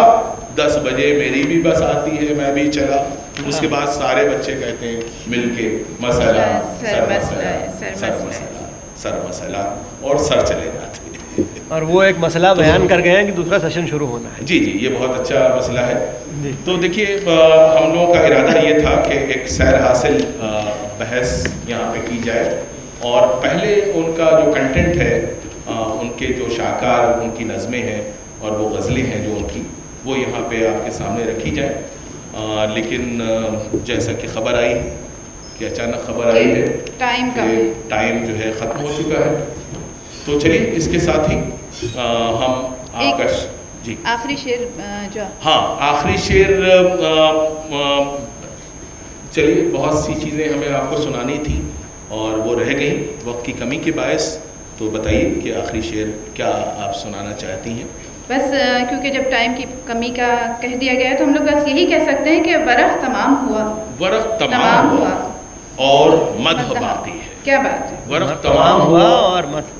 Speaker 1: 10 بجے میری بھی بس آتی ہے میں بھی چلا۔ اس کے بعد سارے بچے کہتے ہیں مل کے مسئلہ سر مسئلہ، اور سر چلے جاتے ہیں۔
Speaker 3: اور وہ ایک مسئلہ بیان کر گئے ہیں کہ دوسرا سیشن شروع ہونا ہے۔
Speaker 1: جی یہ بہت اچھا مسئلہ ہے۔ تو دیکھیے ہم لوگوں کا ارادہ یہ تھا کہ ایک سیر حاصل بحث یہاں پہ کی جائے، اور پہلے ان کا جو کنٹینٹ ہے، ان کے جو شاہکار ان کی نظمیں ہیں اور وہ غزلیں ہیں جو ان کی، وہ یہاں پہ آپ کے سامنے رکھی جائیں۔ لیکن جیسا کہ خبر آئی کہ اچانک خبر آئی ہے کہ ٹائم جو ہے ختم ہو چکا ہے، تو چلیے اس کے ساتھ ہی ہم آپ کا جی
Speaker 2: آخری شعر جو
Speaker 1: آخری شعر، چلیے بہت سی چیزیں ہمیں آپ کو سنانی تھی اور وہ رہ گئیں وقت کی کمی کے باعث، تو بتائیے کہ آخری شعر کیا آپ سنانا چاہتی ہیں؟
Speaker 2: بس کیونکہ جب ٹائم کی کمی کا کہہ دیا گیا تو ہم لوگ بس یہی کہہ سکتے ہیں کہ ورق تمام ہوا،
Speaker 1: ورق تمام ہوا اور مدح باقی ہے۔
Speaker 2: کیا بات ہے،
Speaker 1: ورق تمام ہوا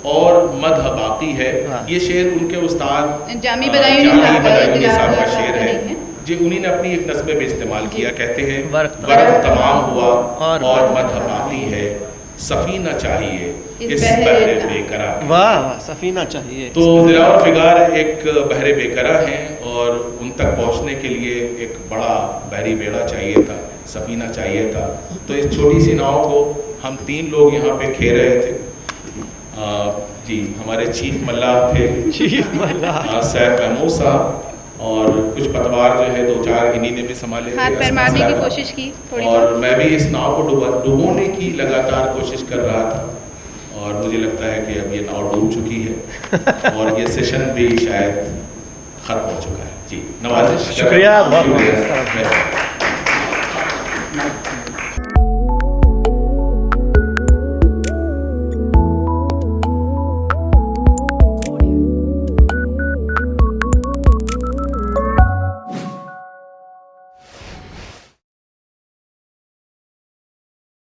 Speaker 3: اور
Speaker 1: مدح باقی ہے۔ یہ شعر ان کے استاد
Speaker 2: جامی بدایونی
Speaker 1: صاحب کا شعر ہے، جو انہی نے اپنی ایک نظم میں استعمال کیا۔ کہتے ہیں ورق تمام ہوا اور مدح باقی ہے، سفینہ چاہیے اس بحر بیکرا.
Speaker 3: واہ واہ، سفینہ چاہیے.
Speaker 1: تو دلاور فگار ایک بحر بیکرا ہیں اور ان تک پہنچنے کے لیے ایک بڑا بحری بیڑا چاہیے تھا، سفینہ چاہیے تھا. تو اس چھوٹی سی ناؤ کو ہم 3 لوگ یہاں پہ کھیر رہے تھے. جی ہمارے چیف ملاح تھے،
Speaker 3: چیف ملاح
Speaker 1: سیف محمود صاحب، اور کچھ پتوار جو ہے 2-4 انہی نے بھی سنبھالے،
Speaker 2: ہاتھ پیر مارنے کی کوشش کی تھوڑی،
Speaker 1: اور میں بھی اس ناؤ کو ڈبونے کی لگاتار کوشش کر رہا تھا. اور مجھے لگتا ہے کہ اب یہ ناؤ ڈوب چکی ہے اور یہ سیشن بھی شاید ختم ہو چکا ہے. جی نوازش.
Speaker 3: شکریہ، بہت بہت.